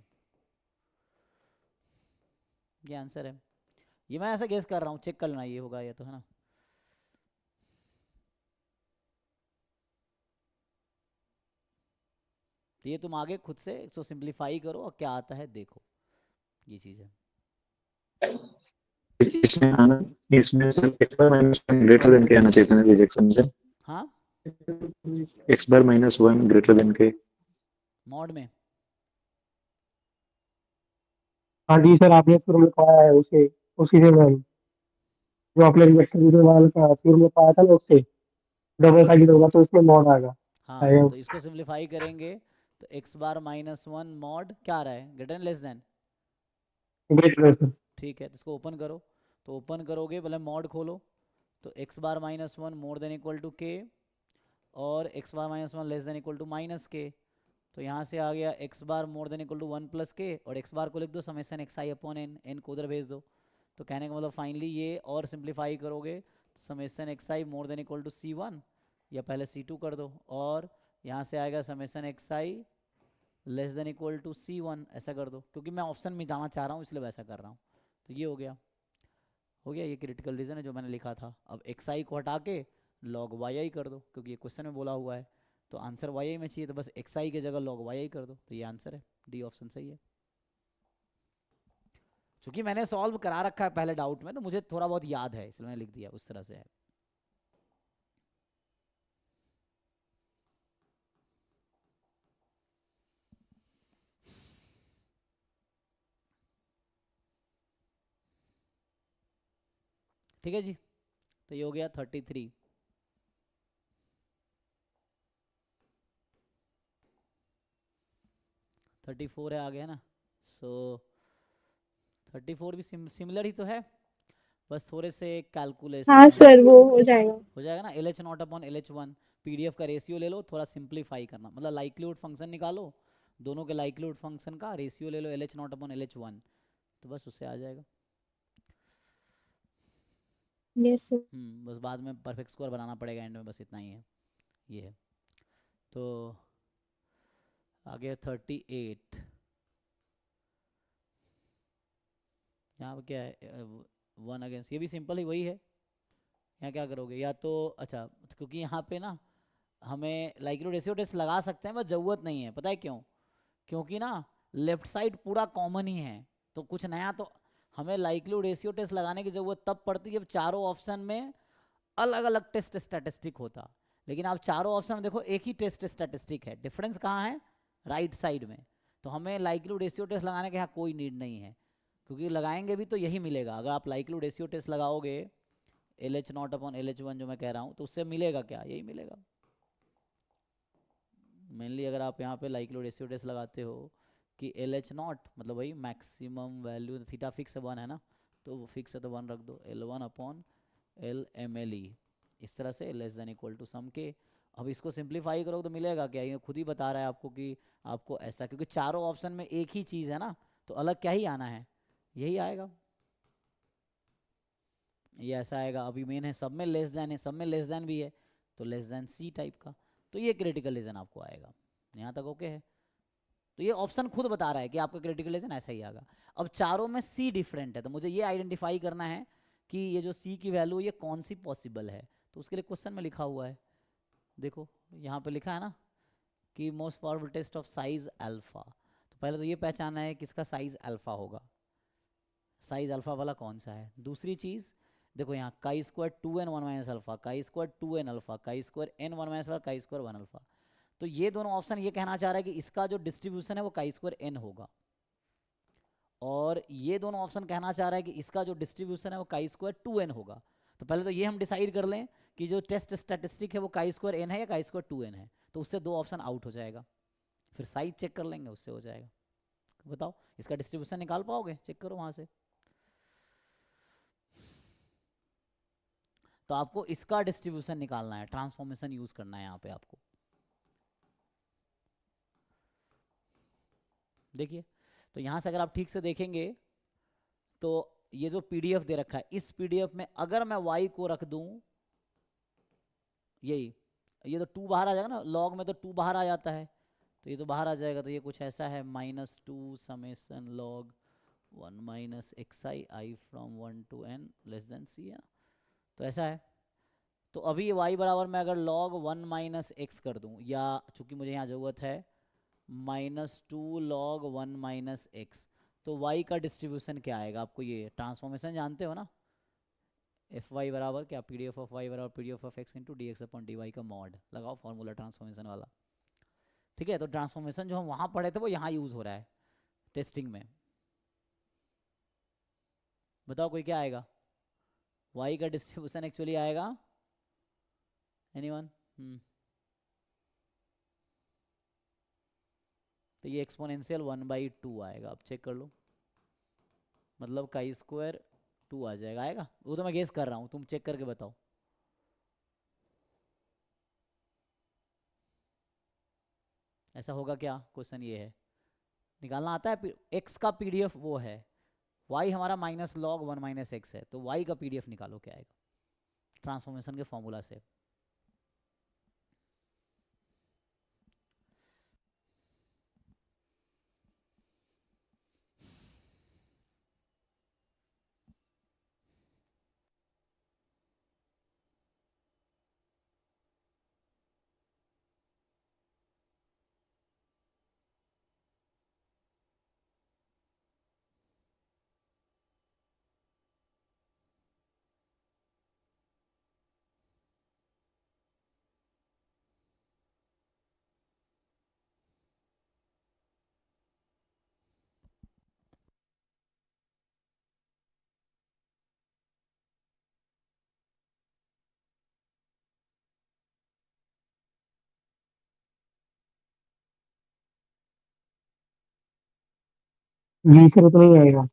ये आंसर है, ये मैं ऐसा गेस कर रहा हूँ, चेक कर लेना ये होगा ये तो, है ना। तो ये तुम आगे खुद से इसको सिंप्लीफाई करो और क्या आता है देखो, ये चीज़ है। इसमें आना, इसमें सिर्फ x bar minus one greater than के आना चाहिए था रिजेक्शन से। हाँ x bar minus one greater than के मॉड में, हाँ जी सर, आपने शुरू में पाया है उसे, उसी से मैम, जो आपने रिजेक्शन वीडियो वाला का शुरू में पाया था ना, उससे डबल साइकिल होगा तो उसमें मॉड आएगा। हाँ तो इसको सिंप्लीफाई करेंगे तो x bar minus one mod क्या आ रहा है, greater than less than, greater sir. ठीक है, तो इसको ओपन करो, तो ओपन करोगे पहले मॉड खोलो, तो x bar minus one more than equal to K, और x bar minus one less than equal to minus K, तो यहाँ से आ गया x bar more than equal to one plus K, और x बार को लिख दो summation X I upon N, N को उधर भेज दो, तो कहने का मतलब फाइनली ये और सिंप्लीफाई करोगे summation X I more than equal to c1 या पहले c2 कर दो, और यहाँ से आएगा summation X I less than equal to c1, ऐसा कर दो, क्योंकि मैं ऑप्शन में जाना चाह रहा हूँ इसलिए वैसा कर रहा हूँ। तो ये हो गया ये क्रिटिकल रीजन है जो मैंने लिखा था। अब xi को हटा के log yi कर दो, क्योंकि ये क्वेश्चन में बोला हुआ है, तो आंसर yi में चाहिए, तो बस xi की जगह log yi कर दो, तो ये आंसर है, डी ऑप्शन सही है। चूंकि मैंने सॉल्व करा रखा है पहले डाउट में, तो मुझे थोड़ा बहुत याद है इसलिए मैंने लिख दिया, उस तरह से है। ठीक है जी, तो ये हो गया 33। थर्टी फोर है आगे, है ना, सो 34 भी सिमिलर ही तो है, बस थोड़े से कैलकुलेशन हाँ सर, वो हो जाएगा ना, LH not upon LH1, PDF का रेशियो ले लो, थोड़ा सिंप्लीफाई करना, मतलब लाइक्लीहुड फंक्शन निकालो, दोनों के लाइक्लीहुड फंक्शन का रेशियो ले लो LH नॉट अपॉन LH1, तो बस उससे आ जाएगा। Yes sir. बस बाद में परफेक्ट स्कोर बनाना पड़ेगा एंड में, बस इतना ही है, ये है। तो आगे 38, यहाँ पर क्या है, वन अगेंस्ट, ये भी सिंपल ही वही है। यहाँ क्या करोगे, या तो अच्छा, क्योंकि यहाँ पे ना हमें लाइक्लीहुड रेशियो टेस्ट लगा सकते हैं, बस ज़रूरत नहीं है, पता है क्यों, क्योंकि ना लेफ्ट साइड पूरा कॉमन ही है, तो कुछ नया तो हमें लाइक्लीहुड रेशियो टेस्ट लगाने की ज़रूरत तब पड़ती है जब चारों ऑप्शन में अलग अलग टेस्ट स्टैटिस्टिक होता, लेकिन आप चारों ऑप्शन में देखो एक ही टेस्ट स्टैटिस्टिक है, डिफरेंस कहाँ है, राइट साइड में, तो हमें लाइक्लीहुड रेशियो टेस्ट लगाने के यहाँ कोई नीड नहीं है, क्योंकि लगाएंगे भी तो यही मिलेगा। अगर आप लाइक्लीहुड रेशियो टेस्ट लगाओगे LH नॉट अपॉन LH1 जो मैं कह रहा हूँ, तो उससे मिलेगा क्या, यही मिलेगा मेनली। अगर आप यहाँ पे लाइक्लीहुड रेशियो टेस्ट लगाते हो कि LH नॉट मतलब वही मैक्सिमम वैल्यू, थीटा फिक्स है 1 है ना, तो वो फिक्स है तो 1 रख दो, L1 अपॉन LMLE, इस तरह से लेस देन इक्वल टू सम के, अब इसको सिंप्लीफाई करो तो मिलेगा क्या, ये खुद ही बता रहा है आपको कि आपको ऐसा, क्योंकि चारों ऑप्शन में एक ही चीज़ है ना, तो अलग क्या ही आना है, यही आएगा, ये ऐसा आएगा। अभी मेन है सब में लेस देन है, सब में लेस देन भी है, तो लेस देन सी टाइप का, तो ये क्रिटिकल रीजन आपको आएगा। यहाँ तक ओके है? तो ये ऑप्शन खुद बता रहा है कि आपका क्रिटिकल रीजन ऐसा ही आएगा। अब चारों में सी डिफरेंट है, तो मुझे ये आइडेंटिफाई करना है कि ये जो सी की वैल्यू ये कौन सी पॉसिबल है, तो उसके लिए क्वेश्चन में लिखा हुआ है, देखो यहाँ पे लिखा है ना कि most powerful test of size alpha. तो पहले तो ये पहचाना है किसका साइज अल्फा होगा, साइज अल्फा वाला कौन सा है। दूसरी चीज़ देखो यहाँ chi square 2n 1 minus alpha, chi square 2n alpha, chi square n 1 minus alpha, chi square 1 alpha. तो ये दोनों ऑप्शन ये कहना चाह रहा है कि इसका जो डिस्ट्रीब्यूशन है वो काई स्क्वायर n होगा, और ये दोनों ऑप्शन कहना चाह रहा है कि इसका जो डिस्ट्रीब्यूशन है वो काई स्क्वायर 2n होगा। तो पहले तो ये हम डिसाइड कर लें कि जो टेस्ट स्टैटिस्टिक है वो काई स्क्वायर n है या काई स्क्वायर 2n है, तो उससे दो ऑप्शन आउट हो जाएगा, फिर साइज चेक कर लेंगे, उससे हो जाएगा। बताओ इसका डिस्ट्रीब्यूशन निकाल पाओगे, चेक करो वहां से। तो आपको इसका डिस्ट्रीब्यूशन निकालना है, ट्रांसफॉर्मेशन यूज करना है यहाँ पे आपको। देखिए तो यहाँ से अगर आप ठीक से देखेंगे तो ये जो पीडीएफ दे रखा है, इस पीडीएफ में अगर मैं y को रख दूं, यही ये तो 2 बाहर आ जाएगा ना, लॉग में तो 2 बाहर आ जाता है, तो ये तो बाहर आ जाएगा, तो ये कुछ ऐसा है -2 summation log 1 minus X I from 1 to n less than C है, तो ऐसा है। तो अभी ये y बराबर मैं अगर log 1 माइनस एक्स कर दूं, या चूंकि मुझे यहाँ ज़रूरत है -2 log 1 माइनस एक्स, तो y का डिस्ट्रीब्यूशन क्या आएगा, आपको ये ट्रांसफॉर्मेशन जानते हो ना, एफ वाई बराबर क्या, P D F of Y बराबर P D F of X into D X upon D Y का मॉड, लगाओ फॉर्मूला ट्रांसफॉर्मेशन वाला। ठीक है, तो ट्रांसफॉर्मेशन जो हम वहाँ पढ़े थे वो यहाँ यूज़ हो रहा है टेस्टिंग में। बताओ कोई क्या आएगा, y का डिस्ट्रीब्यूशन एक्चुअली आएगा, एनीवन? तो ये एक्सपोनेंशियल 1/2 आएगा, अब चेक कर लो, मतलब काई स्क्वायर 2 आ जाएगा, आएगा? वो तो मैं गेस कर रहा हूँ, तुम चेक करके बताओ। ऐसा होगा क्या, क्वेश्चन ये है, निकालना आता है। x का पीडीएफ वो है, y हमारा माइनस लॉग 1 माइनस एक्स है, तो y का पीडीएफ निकालो क्या आएगा ट्रांसफॉर्मेशन के फॉर्मूला से। जी सर उतना ही आएगा।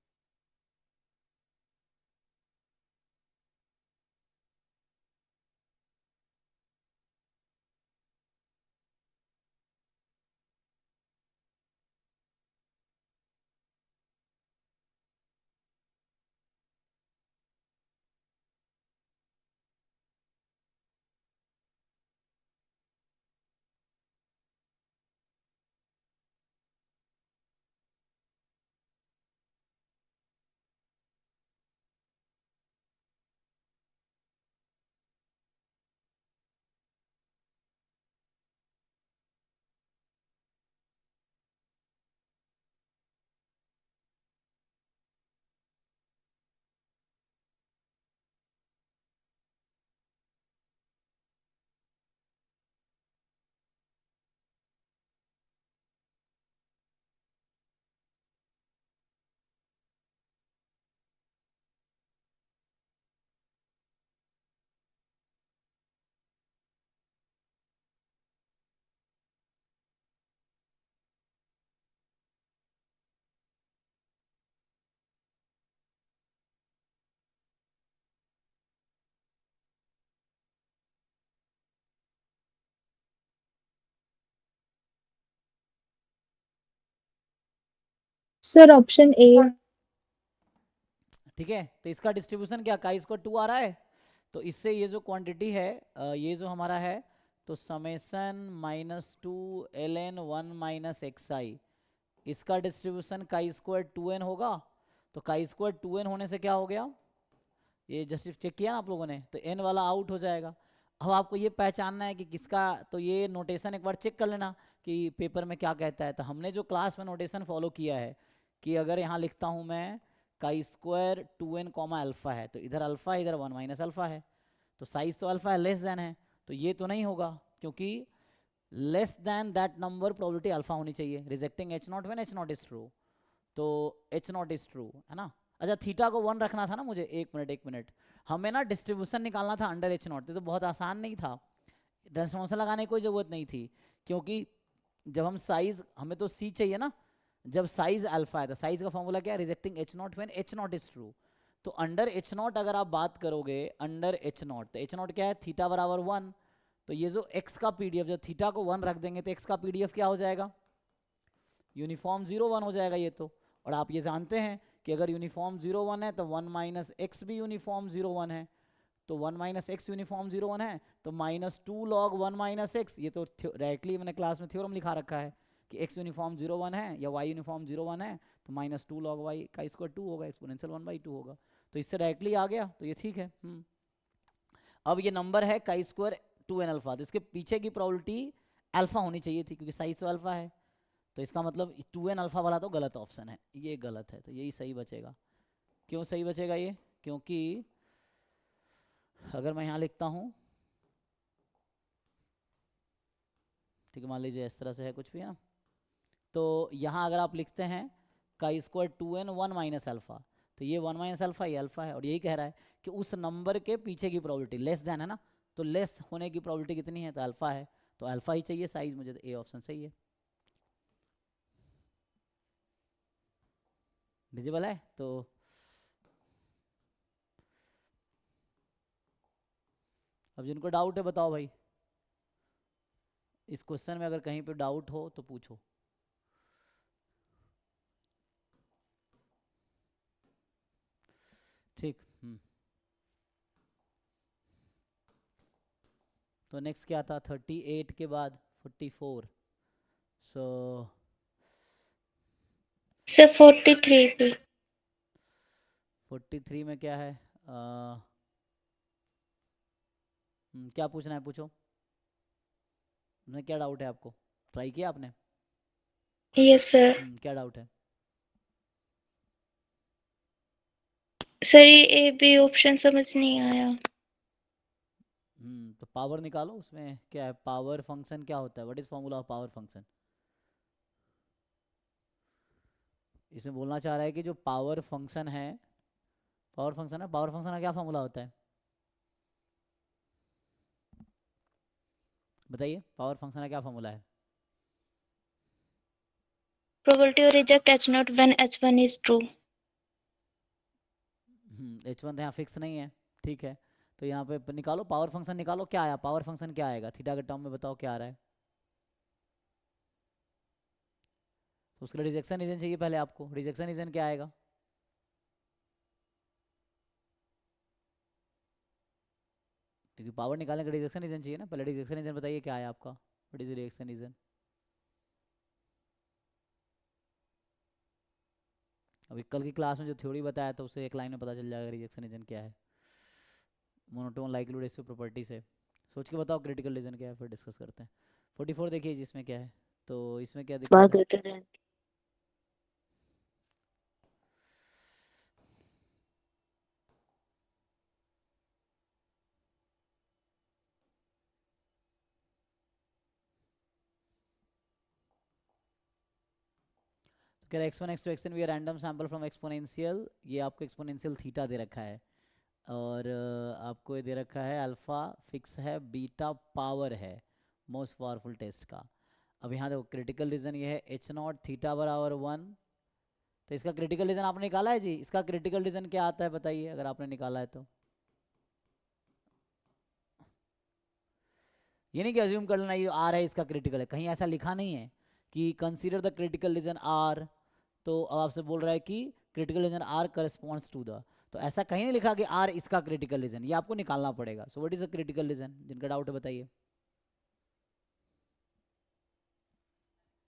Sir option A. ठीक है, तो इसका डिस्ट्रीब्यूशन क्या, काई स्क्वायर 2 आ रहा है, तो इससे ये जो क्वांटिटी है ये जो हमारा है, तो समेसन -2 ln 1 माइनस xi, इसका डिस्ट्रीब्यूशन काई स्क्वायर 2n होगा। तो काई स्क्वायर 2n होने से क्या हो गया, ये जस्ट चेक किया ना आप लोगों ने, तो n वाला आउट हो जाएगा। अब आपको ये पहचानना है कि किसका, तो ये नोटेशन एक बार चेक कर लेना कि पेपर में क्या कहता है। तो हमने जो क्लास में नोटेशन फॉलो किया है कि अगर यहाँ लिखता हूँ मैं काई स्क्वायर 2n कॉमा अल्फा है, तो इधर अल्फा है, इधर 1 माइनस अल्फा है, तो साइज तो अल्फा है, लेस देन है, तो ये तो नहीं होगा, क्योंकि less than that number probability alpha होनी चाहिए, rejecting H naught when H naught is true, तो एच नॉट इज ट्रू है ना। अच्छा, थीटा को 1 रखना था ना मुझे, एक मिनट, हमें ना डिस्ट्रीब्यूशन निकालना था अंडर एच नॉट, तो बहुत आसान नहीं था, ट्रांसफॉर्मेशन लगाने की कोई ज़रूरत नहीं थी, क्योंकि जब हम साइज, हमें तो सी चाहिए ना, जब साइज अल्फा है तो साइज का फॉर्मूला क्या है, rejecting H naught when H naught is true, तो अंडर एच नॉट अगर आप बात करोगे अंडर एच नॉट, तो एच नॉट क्या है, थीटा बराबर 1, तो ये जो x का पीडीएफ, जब थीटा को 1 रख देंगे तो x का पीडीएफ क्या हो जाएगा, यूनिफॉर्म 0 1 हो जाएगा ये तो। और आप ये जानते हैं कि अगर यूनिफॉर्म 0 1 है तो 1 माइनस एक्स भी यूनिफॉर्म 0 1 है, तो 1 माइनस एक्स यूनिफॉर्म 0 1 है, तो -2 log 1 माइनस एक्स, ये तो डायरेक्टली मैंने क्लास में थ्योरम लिखा रखा है कि x यूनिफॉर्म 0 1 है या y यूनिफॉर्म 0 1 है, तो -2 log y का स्क्वायर 2 होगा, एक्सपोनेंशियल 1/2 होगा, तो इससे डायरेक्टली आ गया, तो ये ठीक है। अब ये नंबर है काई स्क्वायर 2n अल्फा, तो इसके पीछे की प्रोबेबिलिटी अल्फा होनी चाहिए थी, क्योंकि साइज तो अल्फा है, तो इसका मतलब 2n अल्फा वाला तो गलत ऑप्शन है, ये गलत है, तो यही सही बचेगा। क्यों सही बचेगा ये, क्योंकि अगर मैं यहाँ लिखता हूँ, ठीक है, मान लीजिए इस तरह से है कुछ भी है ना, तो यहाँ अगर आप लिखते हैं काई स्क्वायर 2n 1 माइनस अल्फा, तो ये 1 माइनस अल्फा, ये अल्फा है, और यही कह रहा है कि उस नंबर के पीछे की प्रोबेबिलिटी लेस देन है ना, तो लेस होने की प्रोबेबिलिटी कितनी है, तो अल्फा है, तो अल्फा ही चाहिए साइज मुझे, तो ए ऑप्शन सही है, विजिबल है। तो अब जिनको डाउट है बताओ भाई, इस क्वेश्चन में अगर कहीं पे डाउट हो तो पूछो। ठीक, तो नेक्स्ट क्या था, 38 के बाद 44, सो सर 43 पे 43 में क्या है, क्या पूछना है पूछो, उसमें क्या डाउट है आपको, ट्राई किया आपने, यस सर। क्या डाउट है, सर ये ए बी ऑप्शन समझ नहीं आया। तो पावर निकालो, उसमें क्या है, पावर फंक्शन क्या होता है, what is formula of power function, इसमें बोलना चाह रहा है कि जो पावर फंक्शन है, पावर फंक्शन का क्या फॉर्मूला होता है, बताइए, पावर फंक्शन का क्या फॉर्मूला है, probability of reject H naught when h1 is true. h1 तो यहाँ फिक्स नहीं है, ठीक है, तो यहाँ पे निकालो पावर फंक्शन, निकालो क्या आया, पावर फंक्शन क्या आएगा, थीटा के टर्म में बताओ क्या आ रहा है, तो उसके लिए रिजेक्शन रीजन चाहिए पहले आपको, रिजेक्शन रीजन क्या आएगा, क्योंकि पावर निकालने का रिजेक्शन रीजन चाहिए ना, पहले रिजेक्शन रीजन बताइए क्या आया आपका, व्हाट इज रिजेक्शन रीजन, अभी कल की क्लास में जो थ्योरी बताया था उससे एक लाइन में पता चल जाएगा रिजेक्शन रीजन क्या है, मोनोटोन लाइक्लीहुड रेशियो प्रॉपर्टी से सोच के बताओ क्रिटिकल रीजन क्या है, फिर डिस्कस करते हैं। 44 देखिए जिसमें क्या है, तो इसमें क्या दिक्कत है, कह रहा x1 x2 xn we are random sample from exponential, ये आपको एक्सपोनेंशियल थीटा दे रखा है, और आपको ये दे रखा है अल्फा फिक्स है, बीटा पावर है मोस्ट पावरफुल टेस्ट का। अब यहाँ देखो क्रिटिकल रीजन ये है एच नॉट थीटा बराबर 1, तो इसका क्रिटिकल रीजन आपने निकाला है जी, इसका क्रिटिकल रीजन क्या आता है बताइए अगर आपने निकाला है तो, ये नहीं कि अज्यूम कर लेना ये आर है इसका क्रिटिकल है, कहीं ऐसा लिखा नहीं है कि consider the critical region R, तो अब आपसे बोल रहा है कि critical region R corresponds to the, तो ऐसा कहीं नहीं लिखा कि आर इसका क्रिटिकल रीजन, ये आपको निकालना पड़ेगा। So what is a critical reason, जिनका डाउट है बताइए।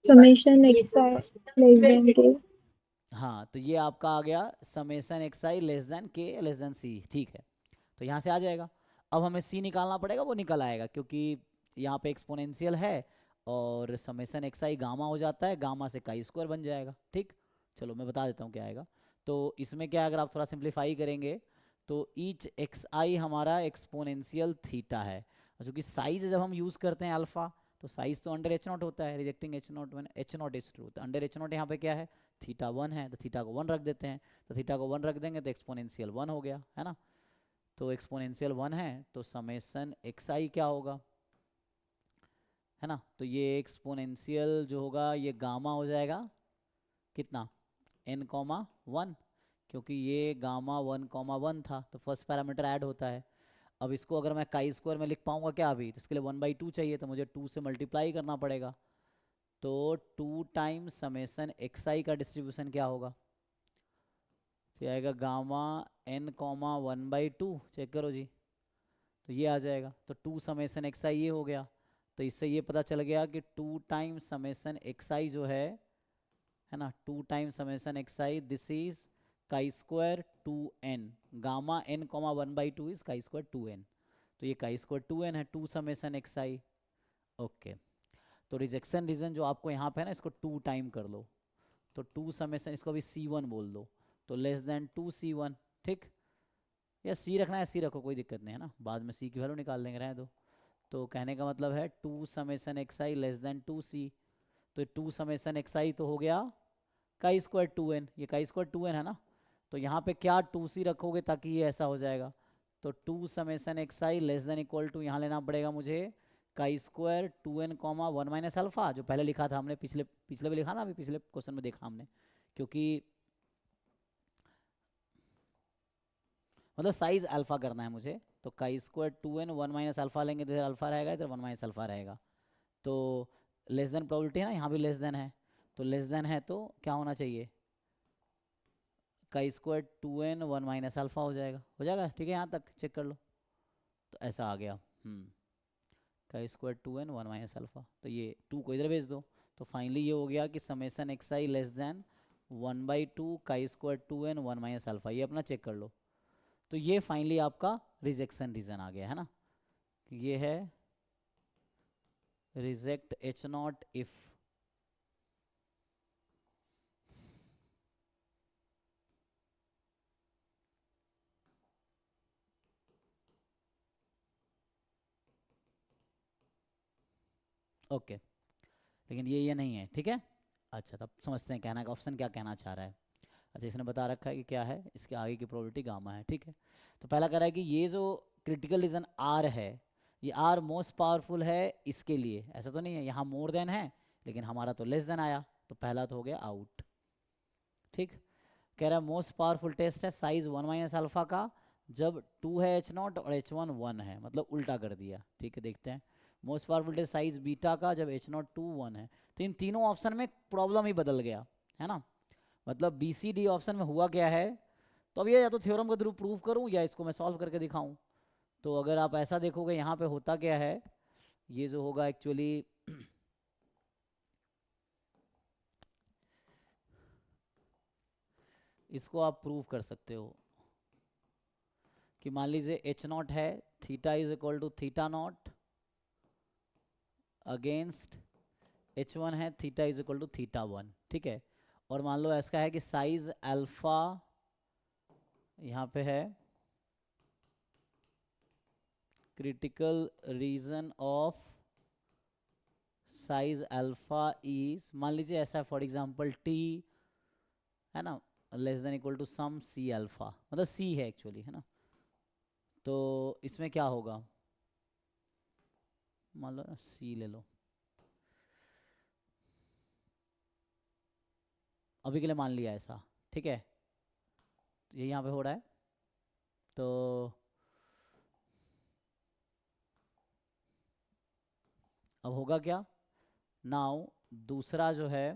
summation xi less than k। हाँ, तो ये आपका आ गया summation X I less then के लेस देन सी, ठीक है, तो यहाँ से आ जाएगा। अब हमें सी निकालना पड़ेगा, वो निकल आएगा क्योंकि यहाँ पे एक्सपोनेंशियल है और समेसन एक्स आई गामा हो जाता है, गामा से काई स्क्वायर बन जाएगा, ठीक। चलो मैं बता देता हूँ क्या आएगा। तो इसमें क्या है, अगर आप थोड़ा सिंप्लीफाई करेंगे तो ईच एक्स आई हमारा एक्सपोनेंशियल थीटा है, और चूँकि साइज जब हम यूज़ करते हैं अल्फ़ा, तो साइज तो अंडर एच नॉट होता है, rejecting H not one H naught is true, तो अंडर एच नॉट यहाँ पे क्या है, थीटा 1 है, तो थीटा को 1 रख देते हैं, तो थीटा को 1 रख देंगे तो एक्सपोनेंशियल 1 हो गया, है ना। तो एक्सपोनेंशियल 1 है तो समेसन एक्स आई क्या होगा, है ना। तो ये एक्सपोनेंशियल जो होगा ये गामा हो जाएगा कितना, n कॉमा 1, क्योंकि ये गामा 1 कॉमा 1 था तो फर्स्ट पैरामीटर ऐड होता है। अब इसको अगर मैं काई स्क्वायर में लिख पाऊंगा क्या अभी, तो इसके लिए 1/2 चाहिए, तो मुझे 2 से मल्टीप्लाई करना पड़ेगा, तो 2 टाइम्स समेसन एक्स आई का डिस्ट्रीब्यूशन क्या होगा, तो ये आएगा गामा n कॉमा 1/2, चेक करो जी, तो ये आ जाएगा, तो 2 समेसन एक्स आई ये हो गया, तो इससे ये पता चल गया कि 2 टाइम्स समेसन एक्स आई जो है ना, 2 times summation X I this is काई square 2n, gamma n comma 1/2 is काई स्क्वायर 2n, तो ये काई स्क्वायर 2n है, 2 समेसन एक्स आई, ओके। तो रिजेक्शन रीजन जो आपको यहाँ पे है ना, इसको 2 टाइम कर लो, तो 2 समेसन, इसको अभी C1 बोल दो, तो लेस देन 2C1, ठीक, या C रखना है C रखो, कोई दिक्कत नहीं है ना, बाद में C की वैल्यू निकाल लेंगे, रहने दो। तो कहने का मतलब है 2 summation X I less then 2C, तो 2 समेसन एक्स आई तो हो गया काई स्क्वायर 2n, ये काई स्क्वायर 2n है ना, तो यहाँ पे क्या 2C रखोगे ताकि ये ऐसा हो जाएगा, तो 2 summation X I less than equal to यहाँ लेना पड़ेगा मुझे काई square 2n comma 1 minus alpha, जो पहले लिखा था हमने, पिछले भी लिखा ना, अभी पिछले क्वेश्चन में देखा हमने, क्योंकि मतलब साइज अल्फा करना है मुझे, तो काई स्क्वायर 2n 1 माइनस अल्फा लेंगे तो इधर अल्फा रहेगा, इधर 1 माइनस अल्फा रहेगा, तो लेस देन प्रोबेबिलिटी है ना, यहाँ भी लेस देन है, तो लेस देन है तो क्या होना चाहिए, काई स्क्वायर 2n 1 माइनस अल्फा हो जाएगा, ठीक है, यहाँ तक चेक कर लो, तो ऐसा आ गया, काई स्क्वायर 2n 1 माइनस अल्फा, तो ये 2 को इधर भेज दो, तो फाइनली ये हो गया कि summation X I less then 1/2 काई स्क्वायर 2n 1 माइनस अल्फा, ये अपना चेक कर लो, तो ये फाइनली आपका रिजेक्शन रीजन आ गया, है ना, ये है reject H not if, okay, लेकिन ये नहीं है, ठीक है। अच्छा, तब समझते हैं कहना का ऑप्शन क्या कहना चाह रहा है। अच्छा, इसने बता रखा है कि क्या है, इसके आगे की प्रोबेबिलिटी गामा है, ठीक है। तो पहला कह रहा है कि ये जो क्रिटिकल रीजन आर है, ये आर मोस्ट पावरफुल है इसके लिए, ऐसा तो नहीं है, यहाँ मोर देन है लेकिन हमारा तो लेस देन आया, तो पहला तो हो गया आउट, ठीक। कह रहा है मोस्ट पावरफुल टेस्ट है साइज 1 माइनस अल्फा का, जब 2 है एच नॉट और H1 1 है, मतलब उल्टा कर दिया, ठीक है। देखते हैं most powerful test size beta का जब H नॉट 2 1 है, तो इन तीनों ऑप्शन में प्रॉब्लम ही बदल गया, है ना, मतलब BCD ऑप्शन में हुआ क्या है। तो अब ये या तो थ्योरम के थ्रू प्रूव करूं या इसको मैं सॉल्व करके दिखाऊं। तो अगर आप ऐसा देखोगे यहाँ पे होता क्या है, ये जो होगा एक्चुअली इसको आप प्रूव कर सकते हो कि मान लीजिए H नॉट है, theta is equal to theta naught against H1 है, theta is equal to theta 1, ठीक है। और मान लो ऐसा है कि साइज अल्फा यहाँ पे है, critical region of size alpha is, मान लीजिए ऐसा है फॉर एग्जांपल T है ना less than equal to some C alpha, मतलब C है एक्चुअली, है ना। तो इसमें क्या होगा, मान लो C ले लो, अभी के लिए मान लिया ऐसा, ठीक है, ये यहाँ पे हो रहा है। तो अब होगा क्या, नाउ दूसरा जो है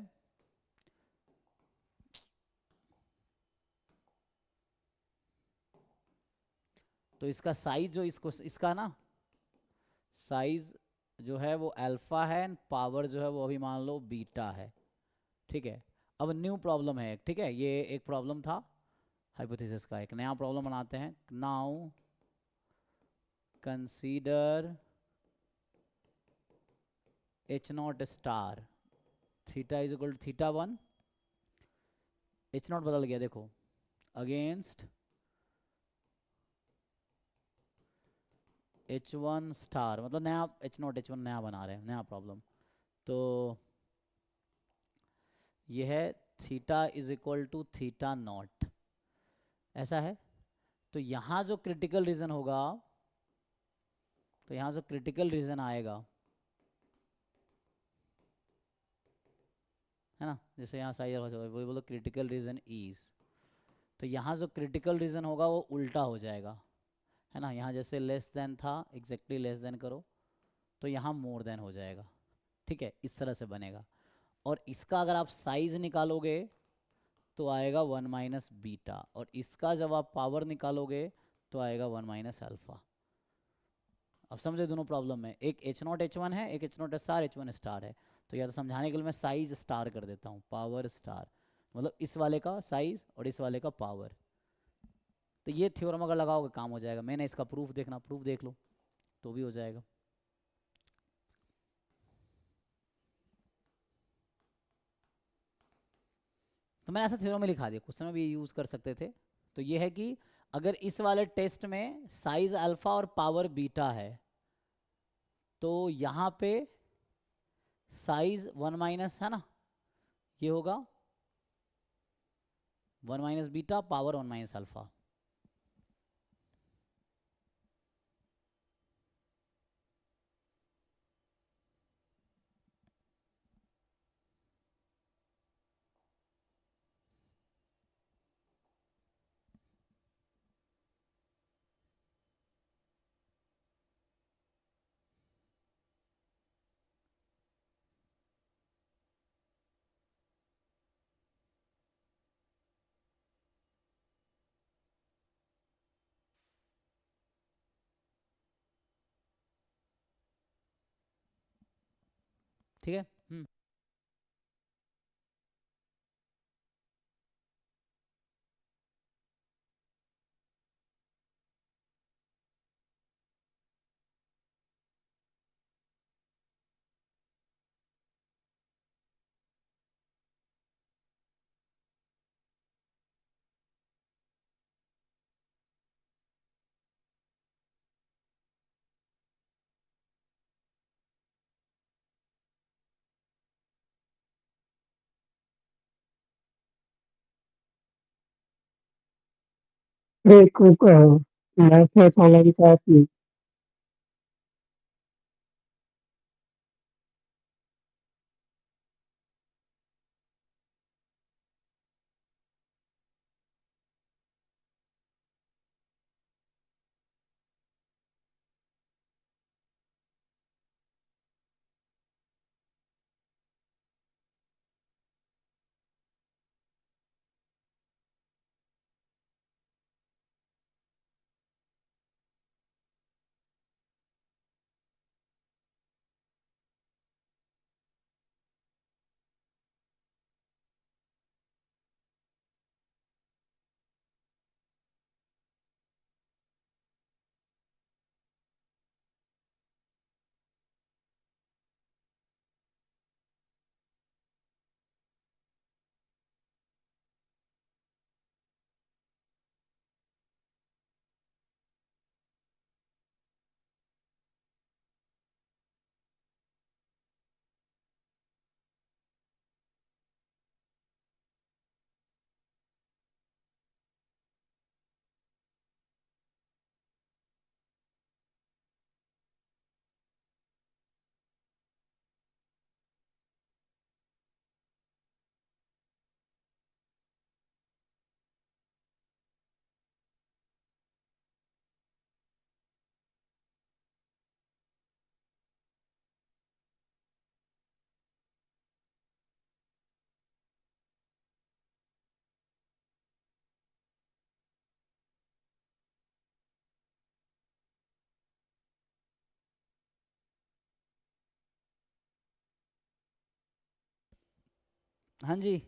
तो इसका साइज जो इसको इसका ना साइज जो है वो अल्फा है एंड पावर जो है वो अभी मान लो बीटा है, ठीक है। अब न्यू प्रॉब्लम है, ठीक है, ये एक प्रॉब्लम था हाइपोथेसिस का, एक नया प्रॉब्लम बनाते हैं। Now consider H naught star theta is equal to theta 1, H naught बदल गया देखो, अगेंस्ट H1 स्टार, मतलब नया H0 H1 नया बना रहे हैं, नया प्रॉब्लम। तो ये है theta is equal to theta naught, ऐसा है। तो यहाँ जो क्रिटिकल रीजन होगा, तो यहाँ जो क्रिटिकल रीजन आएगा, है ना, जैसे यहाँ साइज वही बोलो क्रिटिकल रीजन इज, तो यहाँ जो क्रिटिकल रीजन होगा वो उल्टा हो जाएगा, है ना। यहाँ जैसे लेस देन था, एग्जैक्टली लेस देन करो तो यहाँ मोर देन हो जाएगा, ठीक है, इस तरह से बनेगा। और इसका अगर आप साइज निकालोगे तो आएगा 1 माइनस बीटा, और इसका जब आप पावर निकालोगे तो आएगा 1 माइनस अल्फा। अब समझे दोनों प्रॉब्लम में, एक H0 H1 है, एक H0 स्टार H1 स्टार है। तो या तो समझाने के लिए मैं साइज स्टार कर देता हूँ, पावर स्टार, मतलब इस वाले का साइज और इस वाले का पावर। तो ये थ्योरम अगर लगाओगे काम हो जाएगा। मैंने इसका प्रूफ देखना, प्रूफ देख लो तो भी हो जाएगा। तो मैंने ऐसा थ्योरम में लिखा दिया, क्वेश्चन में भी यूज कर सकते थे। तो ये है कि अगर इस वाले टेस्ट में साइज अल्फा और पावर बीटा है, तो यहाँ पे साइज 1 माइनस है ना, ये होगा 1 minus beta, power 1 minus alpha. ठीक है। एक मैथ मैथ ऑनलाइन का हाँ जी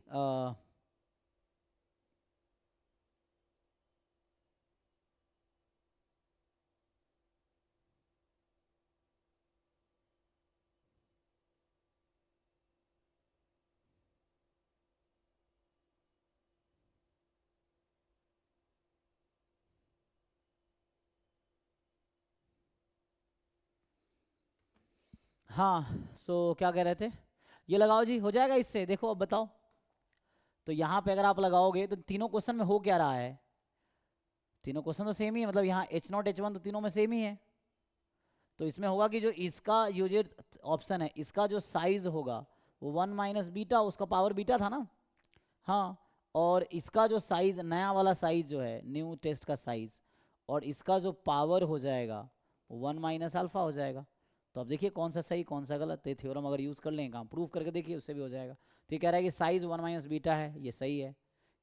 हाँ सो क्या कह रहे थे, ये लगाओ जी, हो जाएगा इससे, देखो अब बताओ। तो यहाँ पे अगर आप लगाओगे तो तीनों क्वेश्चन में हो क्या रहा है, तीनों क्वेश्चन तो सेम ही है, मतलब यहाँ H0 H1 तो तीनों में सेम ही है। तो इसमें होगा कि जो इसका जो ऑप्शन है इसका जो साइज होगा वो 1 माइनस बीटा, उसका पावर बीटा था ना। हाँ, और इसका जो साइज नया वाला साइज जो है न्यू टेस्ट का साइज, और इसका जो पावर हो जाएगा वो 1 माइनस अल्फा हो जाएगा। तो अब देखिए कौन सा सही कौन सा गलत है, थ्योरम अगर यूज़ कर लें काम प्रूव करके देखिए उससे भी हो जाएगा। तो ये कह रहा है कि साइज 1 माइनस बीटा है, ये सही है।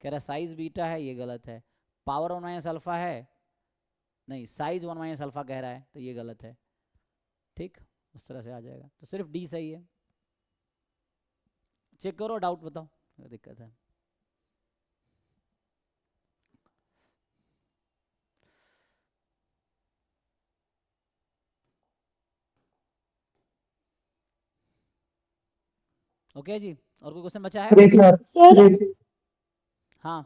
कह रहा है साइज बीटा है, ये गलत है। पावर 1 माइनस अल्फा है, नहीं साइज 1 माइनस अल्फा कह रहा है, तो ये गलत है। ठीक, उस तरह से आ जाएगा। तो सिर्फ डी सही है। चेक करो, डाउट बताओ, क्या दिक्कत है। ओके जी, और कोई क्वेश्चन बचा है? देख यार सर हाँ,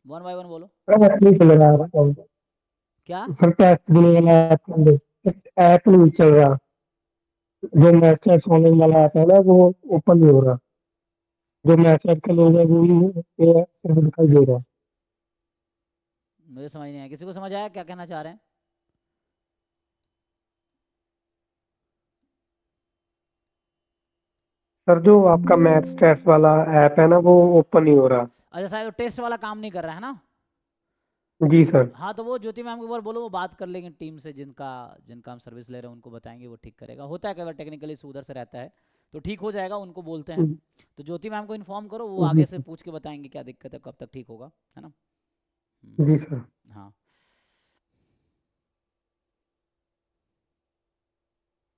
1 बाय 1 बोलो। नहीं चल रहा क्या? सर, टेस्ट देने वाला ऐप नहीं चल रहा, जो मैसेज होने वाला आता है ना वो ओपन नहीं हो रहा, जो मैसेज का लोग है वो ही सिर्फ दिखाई दे रहा है। मुझे समझ नहीं आया, किसी को समझ आया क्या कहना चाह रहे हैं? सर जो आपका मैथ्स टेस्ट वाला ऐप है ना वो ओपन नहीं हो रहा। अच्छा, शायद टेस्ट वाला काम नहीं कर रहा है ना। जी सर। हाँ, तो वो ज्योति मैम के ऊपर बोलो, वो बात कर लेंगे टीम से, जिनका जिनका हम सर्विस ले रहे हैं उनको बताएंगे, वो ठीक करेगा। होता है कई बार टेक्निकली इशू उधर से रहता है, तो ठीक हो जाएगा, उनको बोलते हैं। तो ज्योति मैम को इन्फॉर्म करो, वो आगे से पूछ के बताएंगे क्या दिक्कत है, कब तक ठीक होगा, है ना। जी सर। हाँ,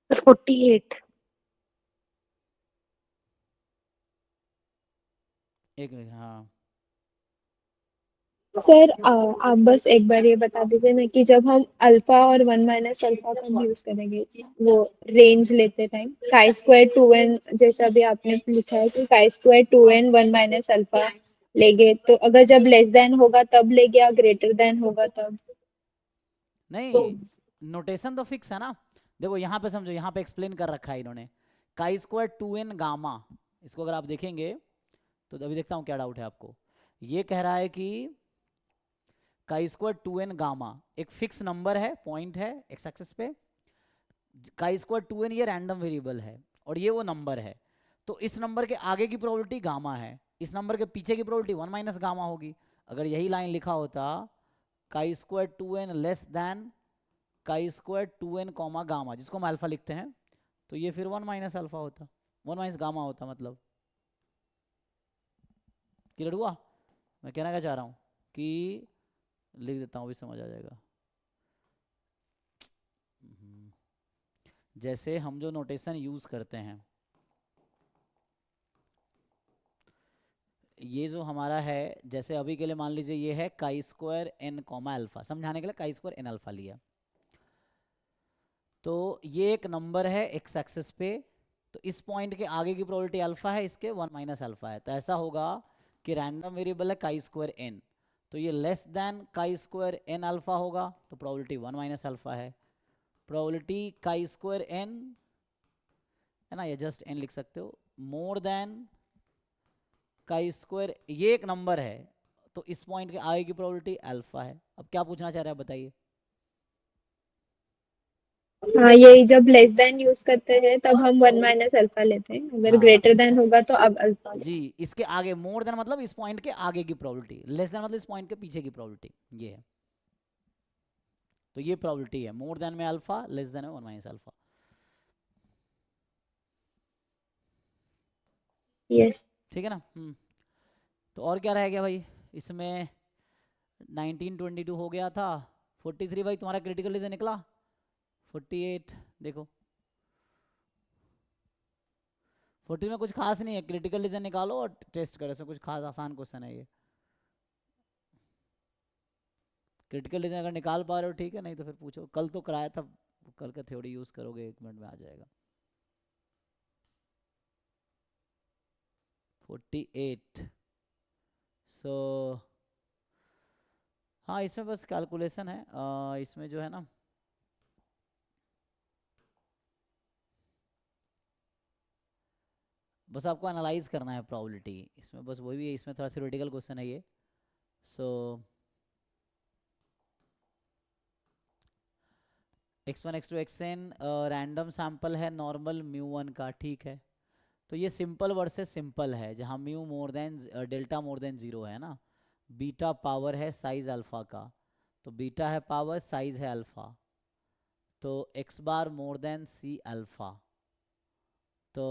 सर 48। एक मिनट। हाँ, सर आप बस एक बार ये बता दीजिए ना कि जब हम अल्फा और 1 माइनस अल्फा का यूज करेंगे वो रेंज लेते टाइम काई स्क्वायर 2n, जैसा भी आपने लिखा है कि काई स्क्वायर 2n 1 माइनस अल्फा लेंगे, तो अगर जब लेस देन होगा तब लेंगे या ग्रेटर देन होगा तब? नहीं, नोटेशन तो फिक्स है ना। देखो यहाँ पे समझो, यहाँ पे एक्सप्लेन कर रखा है इन्होंने, काई स्क्वायर 2n गामा। इसको अगर आप देखेंगे तो अभी देखता हूँ क्या डाउट है आपको। ये कह रहा है कि काई स्क्वायर 2n गामा एक फिक्स नंबर है, पॉइंट है एक्स एक्सिस पे। काई स्क्वायर 2n ये रैंडम वेरिएबल है और ये वो नंबर है। तो इस नंबर के आगे की प्रोबेबिलिटी गामा है, इस नंबर के पीछे की प्रोबेबिलिटी 1 माइनस गामा होगी। अगर यही लाइन लिखा होता काई स्क्वायर 2n लेस देन काई स्क्वायर 2n कॉमा गामा, जिसको हम अल्फा लिखते हैं, तो ये फिर 1 माइनस अल्फा होता, 1 माइनस गामा होता। मतलब क्लियर हुआ मैं कहना क्या चाह रहा हूँ? कि लिख देता हूँ, अभी समझ आ जाएगा। जैसे हम जो नोटेशन यूज करते हैं, ये जो हमारा है, जैसे अभी के लिए मान लीजिए ये है काई स्क्वायर n कॉमा अल्फा, समझाने के लिए काई स्क्वायर n अल्फा लिया। तो ये एक नंबर है एक्स एक्सिस पे, तो इस पॉइंट के आगे की प्रोबेबिलिटी अल्फा है, इसके 1 माइनस अल्फा है। तो ऐसा होगा कि रैंडम वेरिएबल है काई स्क्वायर n, तो ये लेस देन काई स्क्वायर n अल्फा होगा, तो प्रोबेबिलिटी 1 माइनस अल्फा है। प्रोबेबिलिटी काई स्क्वायर n है ना, या जस्ट n लिख सकते हो, मोर देन काई स्क्वायर, ये एक नंबर है, तो इस पॉइंट के आगे की प्रोबेबिलिटी अल्फा है। अब क्या पूछना चाह रहे हैं बताइए? हाँ, यही जब लेस देन यूज करते हैं तब हम 1 माइनस अल्फा लेते हैं, अगर हाँ ग्रेटर देन होगा तो अब अल्फा लेते जी, इसके आगे मोर देन मतलब इस पॉइंट के आगे की प्रोबेबिलिटी, लेस देन मतलब इस पॉइंट के पीछे की प्रोबेबिलिटी, ये है। तो ये प्रोबेबिलिटी है, मोर देन में अल्फा, लेस देन में 1 माइनस अल्फा। हैं। यस। ठीक है ना। तो और क्या रह गया भाई इसमें? 1922 हो गया था। 43 भाई तुम्हारा क्रिटिकल रीजन निकला। 48 देखो, 14 में कुछ खास नहीं है, क्रिटिकल रीजन निकालो और टेस्ट करो, इसमें कुछ खास आसान क्वेश्चन है ये। क्रिटिकल रीजन अगर निकाल पा रहे हो ठीक है, नहीं तो फिर पूछो, कल तो कराया था, कल का थ्योरी यूज करोगे 1 मिनट में आ जाएगा। 48 सो हाँ इसमें बस कैलकुलेशन है, इसमें जो है ना बस आपको एनालाइज करना है प्रोबेबिलिटी, इसमें बस वही भी है, इसमें थोड़ा थ्योरेटिकल क्वेश्चन है ये। सो x1 x2 xn random sample है नॉर्मल μ1 का, ठीक है। तो ये सिंपल वर्सेस सिंपल है, जहाँ mu more than delta more than 0 है ना। बीटा पावर है साइज अल्फा का, तो बीटा है पावर, साइज है अल्फा, तो x bar more than C alpha. तो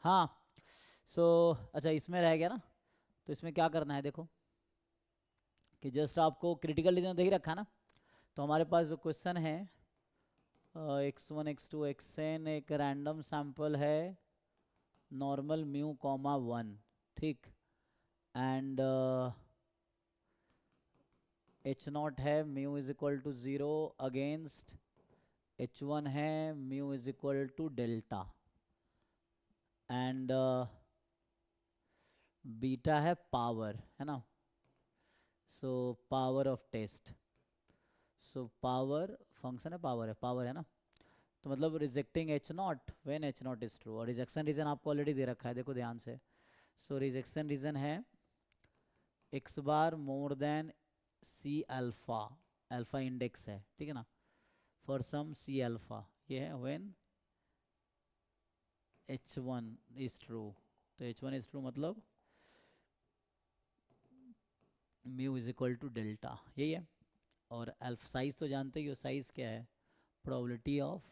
हाँ सो अच्छा इसमें रह गया ना, तो इसमें क्या करना है देखो, कि जस्ट आपको क्रिटिकल रीजन दे ही रखा है ना। तो हमारे पास जो क्वेश्चन है x1 x2 xn एक रैंडम सैंपल है नॉर्मल म्यू कॉमा 1, ठीक। एंड एच नॉट है mu is equal to 0 against H1 है mu is equal to delta and beta है पावर, है ना, so power of test, so power function है, power है ना, तो मतलब rejecting H naught when H naught is true. और रिजेक्शन रीजन आपको ऑलरेडी दे रखा है, देखो ध्यान से। सो रिजेक्शन रीजन है X bar more than C alpha, alpha index है, ठीक है ना, फॉर सम सी अल्फा, ये है व्हेन H1 इज ट्रू। तो H1 इज ट्रू मतलब mu is equal to delta, यही है। और अल्फा साइज तो जानते ही हो, साइज क्या है, probability of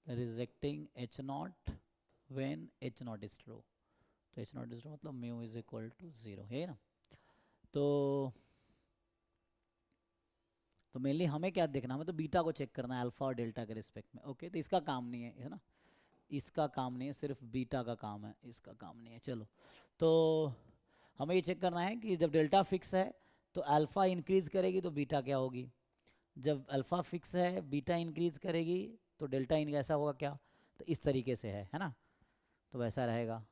rejecting H naught when H naught is true. तो एच नॉट इज ट्रू मतलब म्यू इज इक्वल टू 0, है ना। तो मेनली हमें क्या देखना, हमें तो बीटा को चेक करना है अल्फा और डेल्टा के रिस्पेक्ट में, ओके। तो इसका काम नहीं है ना, इसका काम नहीं है, सिर्फ बीटा का काम है, इसका काम नहीं है। चलो, तो हमें ये चेक करना है कि जब डेल्टा फिक्स है तो अल्फा इंक्रीज करेगी तो बीटा क्या होगी, जब अल्फा फिक्स है बीटा इंक्रीज करेगी तो डेल्टा ऐसा होगा क्या, तो इस तरीके से है ना, तो वैसा रहेगा।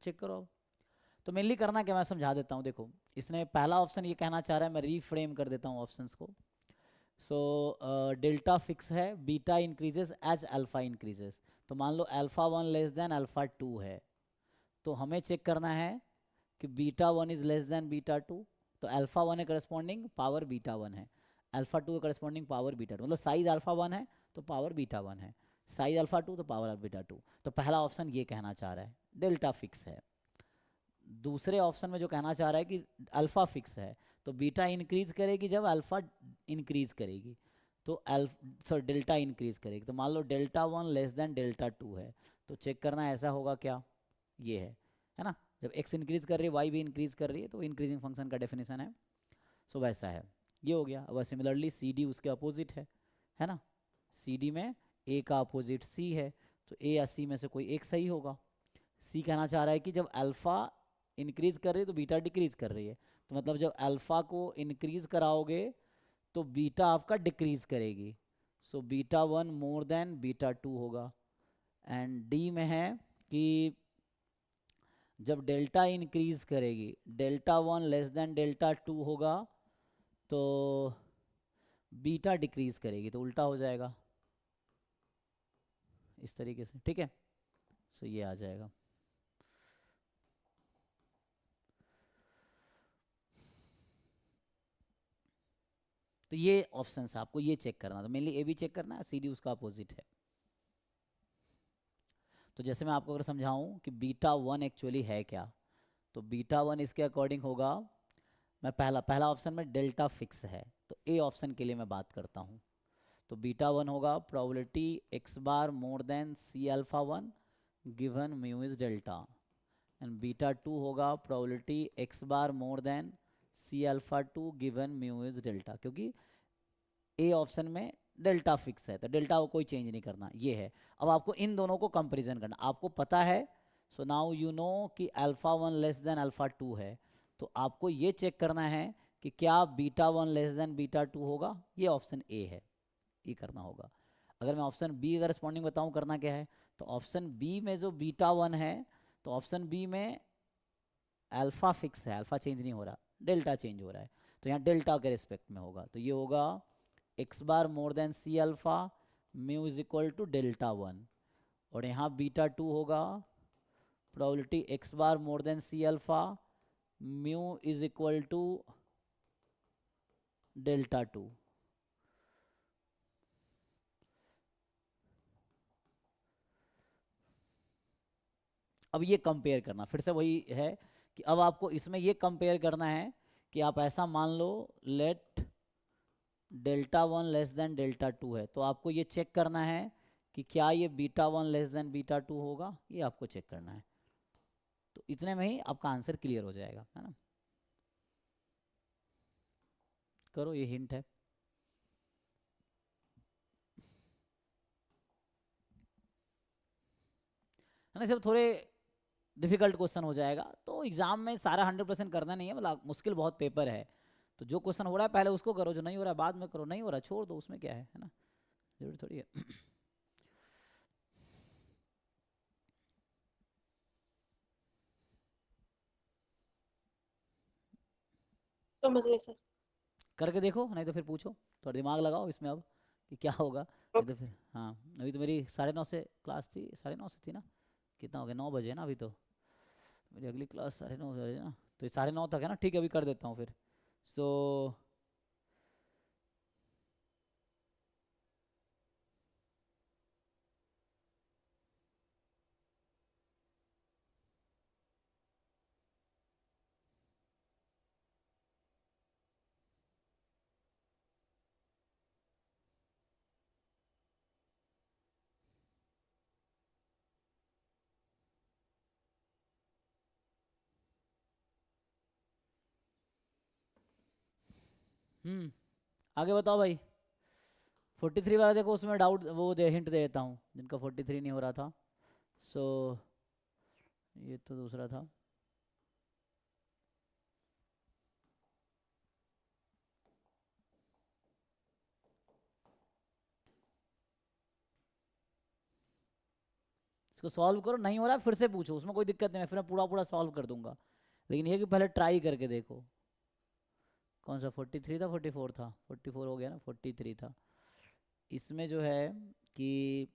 चेक करो अब। तो मेनली करना क्या, मैं समझा देता हूँ। देखो, इसने पहला ऑप्शन ये कहना चाह रहा है, मैं रीफ्रेम कर देता हूँ ऑप्शंस को। सो डेल्टा फिक्स है, beta increases as alpha increases. तो मान लो अल्फा 1 लेस देन अल्फा 2 है, तो हमें चेक करना है कि beta 1 is less than beta 2। तो अल्फा 1 है करस्पॉन्डिंग पावर बीटा 1 है, अल्फा 2 है करस्पॉन्डिंग पावर बीटा 2, मतलब साइज अल्फा 1 है तो पावर बीटा 1 है, साइज अल्फा 2 तो पावर बीटा 2। तो पहला ऑप्शन ये कहना चाह रहा है डेल्टा फिक्स है। दूसरे ऑप्शन में जो कहना चाह रहा है कि अल्फा फिक्स है तो बीटा इंक्रीज करेगी जब अल्फा इंक्रीज करेगी, तो डेल्टा इंक्रीज करेगी। तो मान लो डेल्टा 1 लेस देन डेल्टा 2 है, तो चेक करना ऐसा होगा क्या, ये है ना, जब x इंक्रीज कर रही है y भी इंक्रीज कर रही है तो इंक्रीजिंग फंक्शन का डेफिनेशन है। सो वैसा है, ये हो गया। अब सिमिलरली सी डी उसके अपोजिट है ना, सी डी में a का अपोजिट c है, तो a या c में से कोई एक सही होगा। c कहना चाह रहा है कि जब अल्फा इंक्रीज कर रही है तो बीटा डिक्रीज कर रही है, तो मतलब जब अल्फा को इंक्रीज कराओगे तो बीटा आपका डिक्रीज करेगी, so beta 1 more then beta 2 होगा। एंड डी में है कि जब डेल्टा इंक्रीज करेगी, डेल्टा 1 लेस देन डेल्टा 2 होगा तो बीटा डिक्रीज करेगी, तो उल्टा हो जाएगा इस तरीके से, ठीक है। सो ये आ जाएगा। तो ये ऑप्शन है, आपको ये चेक करना, तो मेनली ए भी चेक करना है, सी डी उसका अपोजिट है। तो जैसे मैं आपको अगर समझाऊं कि बीटा 1 एक्चुअली है क्या, तो बीटा 1 इसके अकॉर्डिंग होगा, मैं पहला ऑप्शन में डेल्टा फिक्स है, तो ए ऑप्शन के लिए मैं बात करता हूं। तो बीटा 1 होगा probability X bar more than C alpha 1 given mu is delta, and beta 2 होगा probability X bar more than C alpha 2 given mu is delta, क्योंकि ए ऑप्शन में डेल्टा फिक्स है तो डेल्टा को कोई चेंज नहीं करना, ये है। अब आपको इन दोनों को कंपैरिजन करना, आपको पता है, सो नाउ यू नो कि अल्फा 1 लेस देन अल्फा 2 है, तो आपको ये चेक करना है कि क्या बीटा 1 लेस देन बीटा 2 होगा, ये ऑप्शन ए है, ये करना होगा। अगर मैं ऑप्शन बी अगर रिस्पॉन्डिंग बताऊं करना क्या है, तो ऑप्शन बी में जो बीटा 1 है, तो ऑप्शन बी में अल्फा फिक्स है, अल्फा चेंज नहीं हो रहा, डेल्टा चेंज हो रहा है, तो यहाँ डेल्टा के रिस्पेक्ट में होगा, तो ये होगा X bar more than C alpha mu is equal to delta 1, और यहाँ बीटा 2 होगा probability X bar more than C alpha mu is equal to delta 2। अब ये कंपेयर करना, फिर से वही है कि अब आपको इसमें ये कंपेयर करना है कि आप ऐसा मान लो let delta 1 less than delta 2 है, तो आपको ये चेक करना है कि क्या ये बीटा 1 लेस देन बीटा 2 होगा, ये आपको चेक करना है। तो इतने में ही आपका आंसर क्लियर हो जाएगा, है ना। करो, ये हिंट है। है ना, सब थोड़े डिफिकल्ट क्वेश्चन हो जाएगा, तो एग्जाम में सारा 100% करना नहीं है, मतलब मुश्किल बहुत पेपर है, तो जो क्वेश्चन हो रहा है पहले उसको करो, जो नहीं हो रहा है बाद में करो, नहीं हो रहा छोड़ दो, उसमें क्या है ना, जरूरी थोड़ी है। समझ गए सर। करके देखो, नहीं तो फिर पूछो, थोड़ा दिमाग लगाओ इसमें अब कि क्या होगा, नहीं तो फिर। हाँ, अभी तो मेरी 9:30 से क्लास थी, 9:30 से थी ना, कितना हो गया, 9 बजे ना अभी तो, मेरी अगली क्लास 9:30 बजे ना, तो 9:30 तक है ना, ठीक है, अभी कर देता हूँ फिर। सो आगे बताओ भाई। 43 वाला देखो, उसमें डाउट वो हिंट दे देता हूँ, जिनका 43 नहीं हो रहा था। सो ये तो दूसरा था। इसको सॉल्व करो, नहीं हो रहा फिर से पूछो, उसमें कोई दिक्कत नहीं है, फिर मैं पूरा पूरा सॉल्व कर दूंगा, लेकिन ये कि पहले ट्राई करके देखो। कौन सा 43 था, 44 था, 44 हो गया ना, 43 था। इसमें जो है कि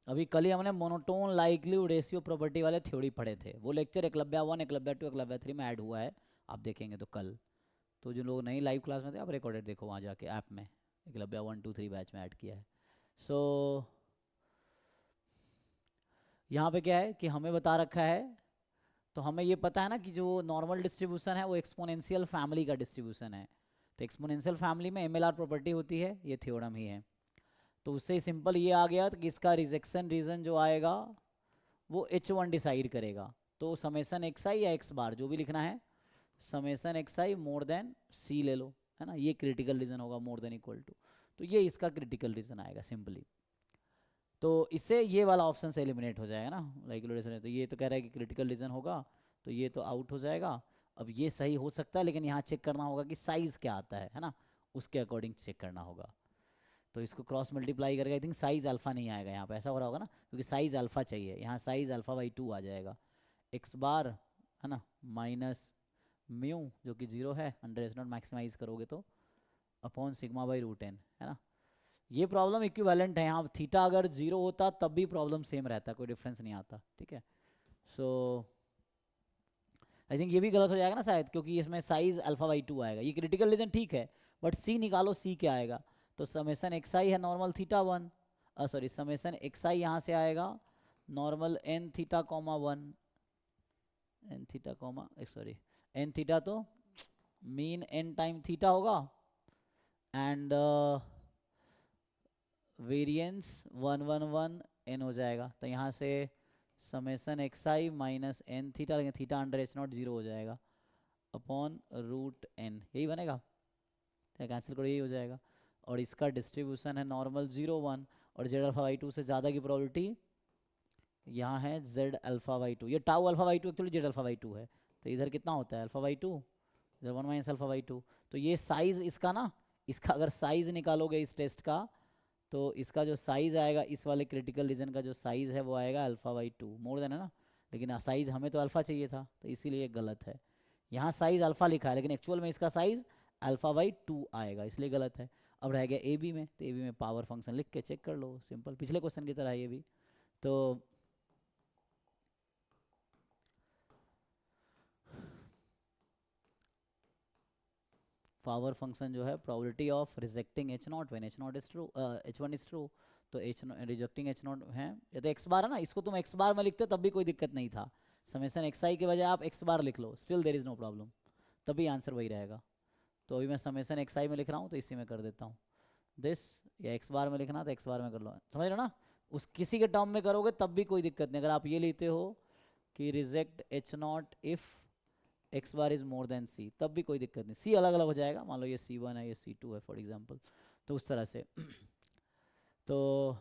अभी कल ही हमने मोनोटोन लाइक्लीहुड रेशियो प्रॉपर्टी वाले थ्योरी पढ़े थे, वो लेक्चर एकलव्य 1, एकलव्य 2, एकलव्य 3 में ऐड हुआ है, आप देखेंगे तो कल। तो जो लोग नहीं लाइव क्लास में थे, आप रिकॉर्डेड देखो वहाँ जाके ऐप में, एकलव्य 1, 2, 3 बैच में ऐड किया है। सो यहाँ पे क्या है कि हमें बता रखा है, तो हमें ये पता है ना कि जो नॉर्मल डिस्ट्रीब्यूशन है वो एक्सपोनेंशियल फैमिली का डिस्ट्रीब्यूशन है, तो एक्सपोनेंशियल फैमिली में एमएलआर प्रॉपर्टी होती है, ये थ्योरम ही है। तो उससे सिंपल ये आ गया कि इसका रिजेक्शन रीजन जो आएगा वो H1 डिसाइड करेगा, तो समेसन एक्स आई या एक्स बार जो भी लिखना है, summation X I more than सी ले लो, है ना, ये क्रिटिकल रीजन होगा मोर देन इक्वल टू, तो ये इसका क्रिटिकल रीजन आएगा सिंपली। तो इससे ये वाला ऑप्शन से एलिमिनेट हो जाएगा ना, लाइक्लिहुड, तो ये तो कह रहा है कि क्रिटिकल रीजन होगा, तो ये तो आउट हो जाएगा। अब ये सही हो सकता है, लेकिन यहाँ चेक करना होगा कि साइज़ क्या आता है ना, उसके अकॉर्डिंग चेक करना होगा। तो इसको क्रॉस मल्टीप्लाई करके आई थिंक साइज़ अल्फ़ा नहीं आएगा यहाँ पे, ऐसा हो रहा होगा ना, क्योंकि साइज़ अल्फ़ा चाहिए, यहाँ साइज़ अल्फ़ा बाई 2 आ जाएगा, एक्स बार है ना माइनस म्यू जो कि 0 है, अंडर एस नॉट मैक्सिमाइज करोगे तो upon sigma by root N, है ना। ये प्रॉब्लम इक्विवेलेंट है, यहाँ थीटा अगर 0 होता तब भी प्रॉब्लम सेम रहता, कोई डिफरेंस नहीं आता, ठीक है। सो आई थिंक ये भी गलत हो जाएगा ना शायद, क्योंकि इसमें साइज अल्फा बाई 2 आएगा, ये क्रिटिकल रीजन ठीक है, बट सी निकालो, सी क्या आएगा, तो समेसन एक्स आई है normal theta 1, sorry summation X I यहाँ से आएगा normal N theta comma 1, N theta comma sorry N theta तो मीन एन टाइम थीटा होगा, एंड वेरिएंस 1 1 1 एन हो जाएगा, तो यहाँ से summation X I minus N theta, लेकिन थीटा अंडर एच नॉट 0 हो जाएगा अपॉन रूट एन, यही बनेगा, कैंसिल करो, यही हो जाएगा। और इसका डिस्ट्रीब्यूशन है नॉर्मल 0 1, और जेड अल्फा बाई 2 से ज़्यादा की प्रोबेबिलिटी यहाँ है जेड अल्फा बाई 2, ये tau alpha by 2 actually Z alpha by 2 है, तो इधर कितना होता है अल्फा बाई 2, इधर 1 माइनस अल्फा बाई 2, तो ये साइज़ इसका ना, इसका अगर साइज़ निकालोगे इस टेस्ट का, तो इसका जो साइज़ आएगा इस वाले क्रिटिकल रीजन का जो साइज़ है वो आएगा अल्फ़ा बाई 2, मोर देन है ना, लेकिन साइज़ हमें तो अल्फ़ा चाहिए था, तो इसीलिए गलत है, यहाँ साइज़ अल्फ़ा लिखा है लेकिन एक्चुअल में इसका साइज़ अल्फ़ा बाई 2 आएगा, इसलिए गलत है। अब रह गया ए बी में, तो ए बी में पावर फंक्शन लिख के चेक कर लो, सिंपल पिछले क्वेश्चन की तरह ये भी। तो पावर फंक्शन जो है probability of rejecting H naught when H naught is true, H one is true, तो एच रिजेक्टिंग एच नॉट है, ये तो एक्स बार है ना, इसको तुम एक्स बार में लिखते तब भी कोई दिक्कत नहीं था, समेशन एक्स आई के बजाय आप एक्स बार लिख लो, still there is no problem, तभी आंसर वही रहेगा। तो अभी मैं समेशन एक्स आई में लिख रहा हूँ तो इसी में कर देता हूँ दिस, या एक्स बार में लिखना तो एक्स बार में कर लो, समझ रहे हो ना, उस किसी के टर्म में करोगे तब भी कोई दिक्कत नहीं। अगर आप ये लेते हो कि reject H not if X bar is more than C, तब भी कोई दिक्कत नहीं, सी अलग अलग हो जाएगा, मान लो ये C1 है ये C2 है फॉर एग्जांपल, तो उस तरह से तो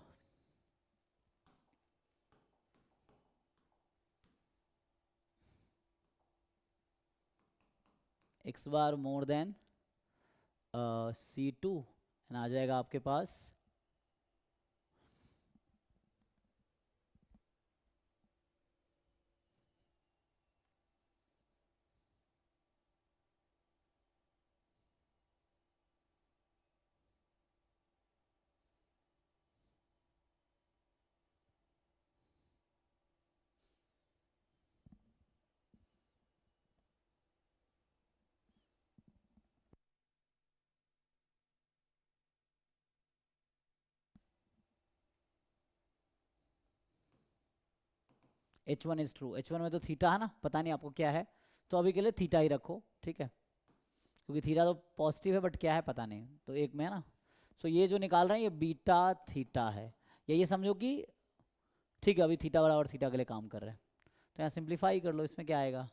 X bar more than C2 and आ जाएगा आपके पास H1 इज ट्रू, H1 में तो थीटा है ना, पता नहीं आपको क्या है, तो अभी के लिए थीटा ही रखो, ठीक है, क्योंकि थीटा तो पॉजिटिव है बट क्या है पता नहीं, तो एक में है ना, सो ये जो निकाल रहे हैं ये बीटा थीटा है, या ये समझो कि ठीक है अभी थीटा बराबर थीटा के लिए काम कर रहे हैं, तो यहाँ सिंप्लीफाई कर लो, इसमें क्या आएगा,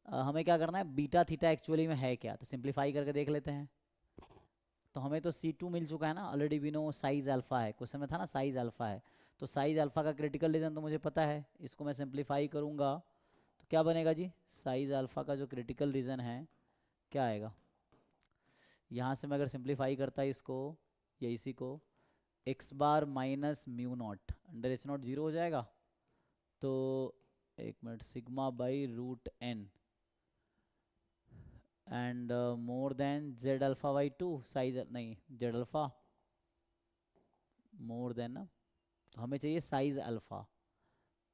हमें क्या करना है, बीटा थीटा एक्चुअली में है क्या, तो सिंप्लीफाई करके देख लेते हैं। तो हमें तो C2 मिल चुका है ना already, we know size alpha है, क्वेश्चन में था ना साइज अल्फा है, तो साइज अल्फा का क्रिटिकल रीजन तो मुझे पता है, इसको मैं सिंप्लीफाई करूँगा तो क्या बनेगा जी, साइज अल्फा का जो क्रिटिकल रीजन है क्या आएगा, यहाँ से मैं अगर सिंप्लीफाई करता है इसको या इसी को, X bar minus mu naught under H naught zero हो जाएगा, तो एक minute sigma by root N and more than Z alpha by two, size नहीं जेड अल्फा मोर देन ना, तो हमें चाहिए साइज अल्फा,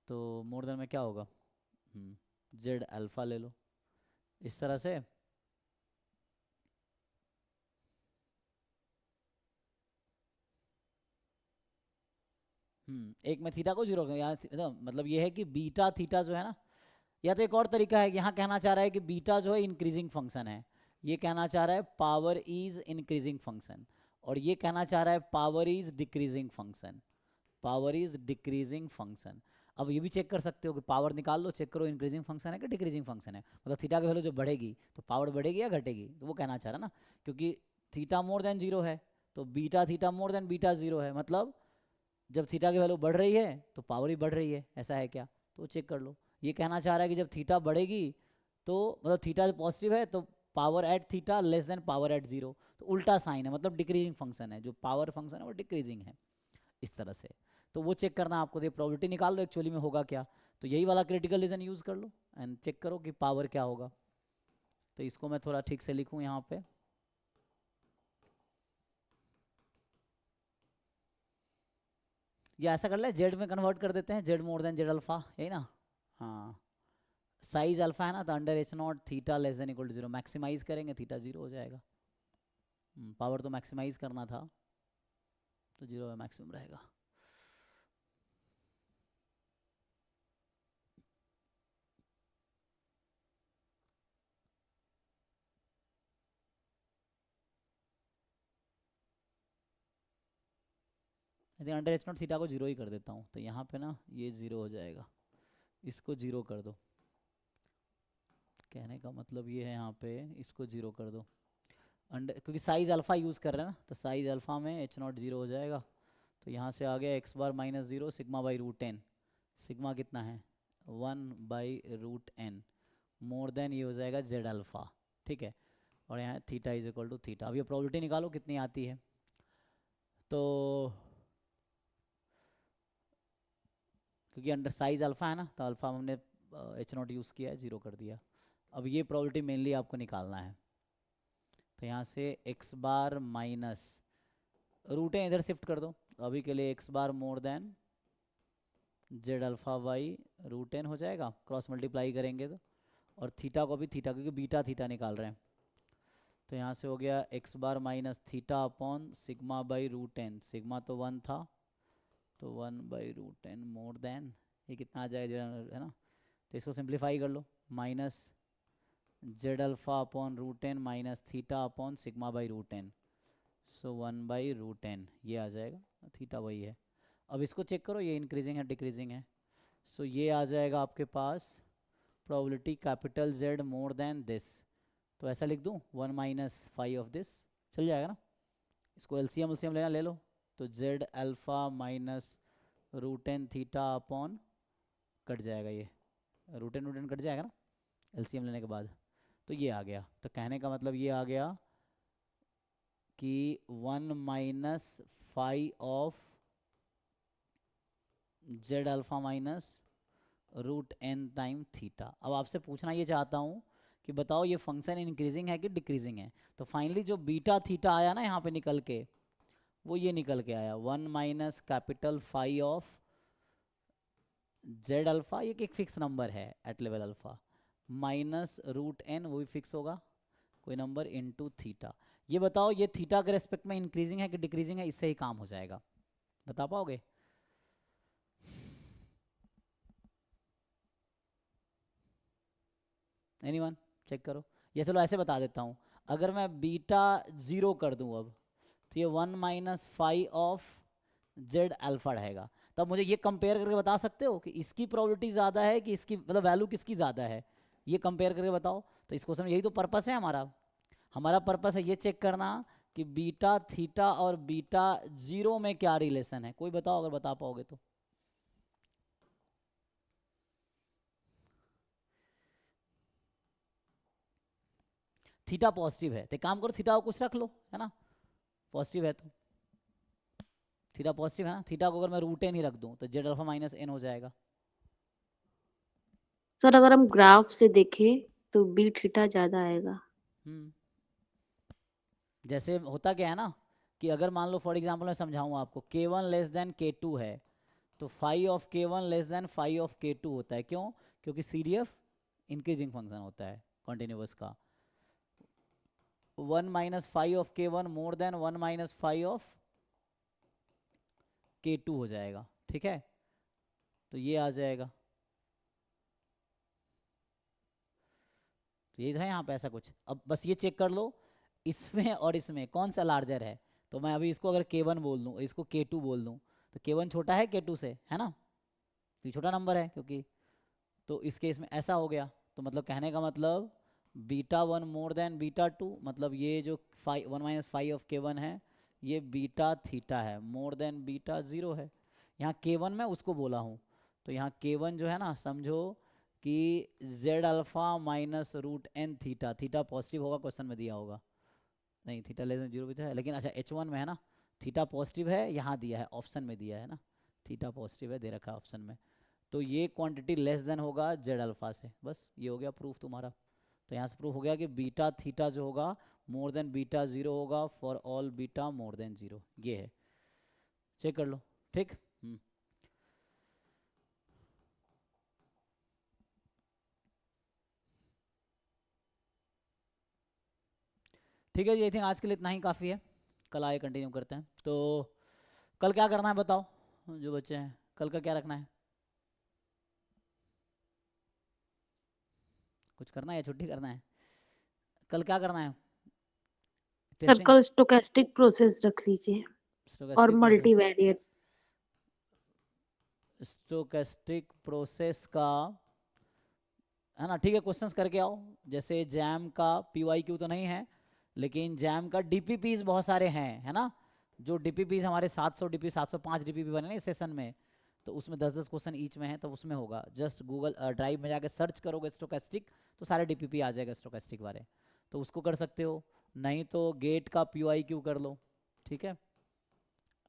तो मोर देन में क्या होगा, जेड अल्फा ले लो, इस तरह से एक में थीटा को जीरो, यहाँ मतलब ये है कि बीटा थीटा जो है ना, या तो एक और तरीका है, यहाँ कहना चाह रहा है कि बीटा जो है इंक्रीजिंग फंक्शन है, ये कहना चाह रहा है पावर इज इंक्रीजिंग फंक्शन, और ये कहना चाह रहा है power is decreasing function, power is decreasing function. अब ये भी चेक कर सकते हो कि पावर निकाल लो, चेक करो इंक्रीजिंग फंक्शन है कि डिक्रीजिंग फंक्शन है, मतलब थीटा की वैल्यू जो बढ़ेगी तो पावर बढ़ेगी या घटेगी, तो वो कहना चाह रहा है ना, क्योंकि थीटा मोर देन जीरो है तो beta theta more than beta zero है, मतलब जब थीटा की वैल्यू बढ़ रही है तो पावर भी बढ़ रही है, ऐसा है क्या, तो चेक कर लो। ये कहना चाह रहा है कि जब थीटा बढ़ेगी तो मतलब थीटा पॉजिटिव है तो power at theta less than power at zero, तो उल्टा साइन है, मतलब डिक्रीजिंग फंक्शन है, जो पावर फंक्शन है वो डिक्रीजिंग है, इस तरह से। तो वो चेक करना आपको, तो प्रोबेबिलिटी निकाल लो एक्चुअली में होगा क्या, तो यही वाला क्रिटिकल रीजन यूज़ कर लो एंड चेक करो कि पावर क्या होगा। तो इसको मैं थोड़ा ठीक से लिखूँ यहाँ पे, या ऐसा कर ले जेड में कन्वर्ट कर देते हैं, Z more than Z alpha, यही ना, हाँ साइज अल्फा है ना, तो under H naught theta less than equal to zero, maximise करेंगे थीटा जीरो हो जाएगा, पावर तो मैक्सिमाइज करना था तो जीरो है मैक्सिमम रहेगा। यदि अंडर एच नॉट थीटा को जीरो ही कर देता हूँ, तो यहाँ पे ना ये जीरो हो जाएगा, इसको जीरो कर दो, कहने का मतलब ये है यहाँ पे इसको जीरो कर दो, अंडर क्योंकि साइज अल्फा यूज़ कर रहे हैं ना, तो साइज अल्फा में एच नॉट जीरो हो जाएगा, तो यहाँ से आ गया X bar minus zero sigma by root N, sigma कितना है 1/√n, मोर देन ये हो जाएगा जेड अल्फा, ठीक है, और यहाँ theta is equal to theta. अब ये प्रोबेबिलिटी निकालो कितनी आती है, तो क्योंकि अंडर साइज अल्फा है ना, तो अल्फा हमने एच नॉट यूज़ किया है, जीरो कर दिया। अब ये प्रोबेबिलिटी मेनली आपको निकालना है, तो यहाँ से एक्स बार माइनस रूट है इधर शिफ्ट कर दो, अभी के लिए X bar more than Z alpha by root N हो जाएगा, क्रॉस मल्टीप्लाई करेंगे तो, और थीटा को भी थीटा, क्योंकि बीटा थीटा निकाल रहे हैं, तो यहाँ से हो गया X bar minus theta upon sigma by root N, sigma तो 1 था तो 1 by root N more than, ये कितना आ जाएगा है ना, तो इसको सिंप्लीफाई कर लो, minus Z alpha upon root N minus theta upon sigma by root N, so 1 by root N, ये आ जाएगा, थीटा वही है। अब इसको चेक करो ये इंक्रीजिंग है डिक्रीजिंग है, सो ये आ जाएगा आपके पास probability capital Z more than this, तो ऐसा लिख दूँ 1 माइनस 5 ऑफ दिस, चल जाएगा ना। इसको एलसीएम लेना ले लो, तो Z alpha minus root N theta upon cut जाएगा, ये रूट एन कट जाएगा ना एलसीएम लेने के बाद, तो ये आ गया। तो कहने का मतलब ये आ गया कि 1 minus 5 of Z alpha minus root N time theta. अब आपसे पूछना ये चाहता हूँ कि बताओ ये फंक्शन इंक्रीजिंग है कि डिक्रीजिंग है, तो फाइनली जो बीटा थीटा आया ना यहाँ पे निकल के, वो ये निकल के आया 1 minus capital 5 of Z alpha, ये एक फिक्स नंबर है at level alpha, minus root N, वो भी फिक्स होगा कोई नंबर, इनटू थीटा। ये बताओ ये थीटा के रेस्पेक्ट में इंक्रीजिंग है कि डिक्रीजिंग है, इससे ही काम हो जाएगा, बता पाओगे? एनीवन चेक करो, ये चलो ऐसे बता देता हूँ, अगर मैं बीटा 0 कर दूँ अब, तो ये 1 माइनस 5 ऑफ जेड अल्फा रहेगा। तब मुझे ये कंपेयर करके बता सकते हो कि इसकी प्रोबेबिलिटी ज़्यादा है कि इसकी, मतलब वैल्यू किसकी ज़्यादा है, ये कंपेयर करके बताओ। तो इस क्वेश्चन में यही तो पर्पस है हमारा पर्पस है ये चेक करना कि बीटा थीटा और बीटा 0 में क्या रिलेशन है, कोई बताओ अगर बता पाओगे तो। थीटा पॉजिटिव है तो काम करो थीटा को कुछ रख लो, है ना, पॉजिटिव है तो थीटा पॉजिटिव है ना, थीटा को अगर मैं रूट एन ही रख दूं तो जेड अल्फा माइनस एन हो जाएगा। सर अगर हम ग्राफ से देखें तो बी थीटा ज्यादा आएगा। जैसे होता क्या है ना कि अगर मान लो फॉर एग्जांपल मैं समझाऊं आपको, k1 लेस देन k2 है तो phi of k1 less than phi of k2 होता है, क्यों? क्योंकि सीडीएफ इंक्रीजिंग फंक्शन होता है कॉन्टिन्यूअस का। 1 minus phi of k1 more than 1 minus phi of k2 हो जाएगा, ठीक है, तो ये आ जाएगा, तो ये था यहाँ पे ऐसा कुछ। अब बस ये चेक कर लो इसमें और इसमें कौन सा लार्जर है, तो मैं अभी इसको अगर k1 बोल दूँ, इसको k2 बोल दूँ, तो k1 छोटा है k2 से, है ना, तो ये छोटा नंबर है क्योंकि, तो इस केस में ऐसा हो गया, तो मतलब कहने का मतलब बीटा 1 मोर देन बीटा 2, मतलब ये जो 1 माइनस 5 ऑफ k1 है ये बीटा थीटा है मोर देन बीटा 0 है। यहाँ k1 मैं उसको बोला हूँ, तो यहाँ k1 जो है ना समझो कि z alpha minus root N theta, theta positive होगा क्वेश्चन में दिया होगा, नहीं थीटा लेस देन 0 भी तो है, लेकिन अच्छा h1 में है ना थीटा पॉजिटिव है, यहाँ दिया है ऑप्शन में दिया है ना थीटा पॉजिटिव है दे रखा है ऑप्शन में, तो ये क्वांटिटी लेस देन होगा जेड अल्फा से, बस ये हो गया प्रूफ तुम्हारा। तो यहाँ से प्रूफ हो गया कि बीटा थीटा जो होगा मोर देन बीटा 0 होगा for all beta more than 0, ये है, चेक कर लो, ठीक। ठीक है जी, आई थिंक आज के लिए इतना ही काफ़ी है, कल आगे कंटिन्यू करते हैं। तो कल क्या करना है बताओ जो बच्चे हैं, कल का क्या रखना है, कुछ करना है या छुट्टी करना है? कल क्या करना है? सर कल स्टोकेस्टिक प्रोसेस रख लीजिए और मल्टीवेरिएट। स्टोकेस्टिक प्रोसेस का है ना, ठीक है, क्वेश्चंस करके आओ। जैसे जैम का PYQ तो नहीं है, लेकिन जैम का DPPs बहुत सारे हैं, है ना, जो DPPs हमारे 700 DP 705 DPP बने ना इस सेशन में, तो उसमें 10-10 क्वेश्चन ईच में है, तो उसमें होगा, जस्ट गूगल ड्राइव में जाकर सर्च करोगे स्टोकेस्टिक तो सारे DPP आ जाएगा स्टोकेस्टिक वाले, तो उसको कर सकते हो, नहीं तो गेट का PYQ कर लो, ठीक है।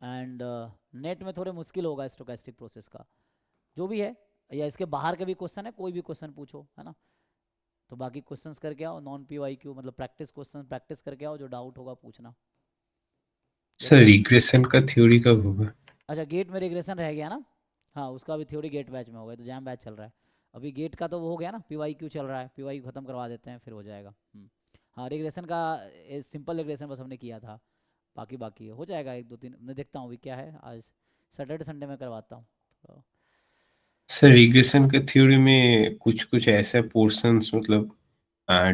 एंड नेट में थोड़े मुश्किल होगा स्टोकेस्टिक प्रोसेस का, जो भी है, या इसके बाहर के भी क्वेश्चन है, कोई भी क्वेश्चन पूछो, है ना, तो बाकी क्वेश्चंस करके आओ, नॉन PYQ मतलब प्रैक्टिस क्वेश्चन प्रैक्टिस करके आओ, जो डाउट होगा पूछना। सर रिग्रेशन का थ्योरी कब होगा? अच्छा गेट में रिग्रेशन रह गया ना, हाँ उसका भी थ्योरी गेट बैच में होगा, तो जैम बैच चल रहा है अभी, गेट का तो वो हो गया ना, PYQ चल रहा है, PYQ खत्म करवा देते हैं फिर हो जाएगा। हाँ रिग्रेशन का सिंपल रिग्रेशन बस हमने किया था, बाकी हो जाएगा 1 2 3। मैं देखता हूँ अभी क्या है, आज सैटरडे संडे में करवाता हूँ तो। सर रिग्रेशन का थ्योरी में कुछ कुछ ऐसे पोर्शंस मतलब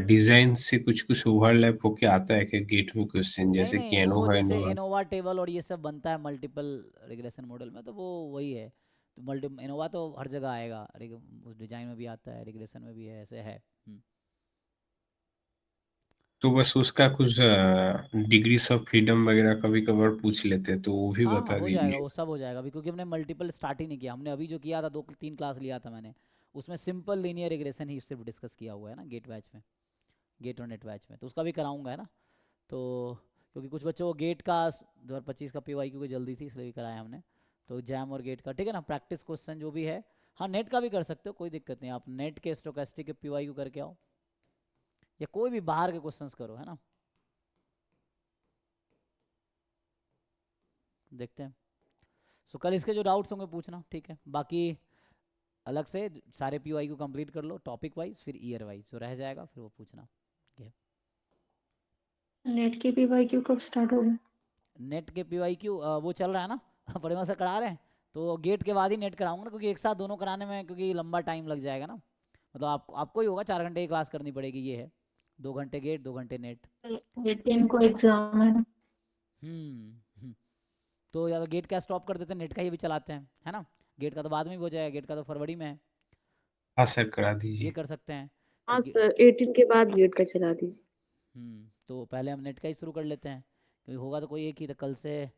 डिजाइन से कुछ कुछ ओवरलैप होके आता है कि गेट में क्वेश्चन नहीं जैसे नहीं, कि वो एनोवा जैसे एनोवा। एनोवा टेबल और ये सब बनता है मल्टीपल रिग्रेशन मॉडल में, तो वो वही है। तो मल्टी एनोवा तो हर जगह आएगा, उस डिजाइन में भी आता है, रिग्रेशन में भी है, ऐसे है। तो बस उसका कुछ डिग्रीज ऑफ फ्रीडम वगैरह कभी कभार पूछ लेते हैं, तो वो भी हाँ हाँ बता हो जाएगा, दीजिए। वो सब हो जाएगा अभी, क्योंकि हमने मल्टीपल स्टार्ट ही नहीं किया। हमने अभी जो किया था 2 3 क्लास लिया था मैंने, उसमें सिंपल लीनियर रिग्रेशन ही सिर्फ डिस्कस किया हुआ है ना गेट बैच में, गेट और नेट बैच में। तो उसका भी कराऊंगा है ना। तो क्योंकि कुछ बच्चों को गेट का 2025 का PY क्योंकि जल्दी थी इसलिए भी कराया हमने। तो जैम और गेट का ठीक है ना, प्रैक्टिस क्वेश्चन जो भी है। हाँ नेट का भी कर सकते हो, कोई दिक्कत नहीं। आप नेट के स्टोकेस्टिक के PY करके आओ, या कोई भी बाहर के क्वेश्चंस करो, है ना। देखते हैं। सो कल इसके जो डाउट्स होंगे पूछना, ठीक है। बाकी अलग से सारे PY को कंप्लीट कर लो टॉपिक वाइज, फिर ईयर वाइज जो रह जाएगा फिर वो पूछना। नेट की PYQ कब स्टार्ट होगा? नेट के PYQ वो चल रहा है ना परिमा से करा रहे हैं, तो गेट के बाद ही नेट कराऊंगा ना, क्योंकि एक साथ दोनों कराने में क्योंकि लंबा टाइम लग जाएगा ना। मतलब आपको ही होगा 4 घंटे की क्लास करनी पड़ेगी, ये है 2 घंटे गेट 2 घंटे नेट। 18 को एग्जाम है ना। तो या तो गेट का स्टॉप कर देते हैं, नेट का ही भी चलाते हैं, है ना। गेट का तो बाद में भी हो जाएगा, गेट का तो फरवरी में है, हाँ सर करा ये दीजिए। कर सकते हैं। हाँ तो सर 18 के बाद गेट का चला दीजिए। तो पहले हम नेट का ही शुरू कर लेते हैं, क्योंकि होगा तो कोई एक ही, तो कल से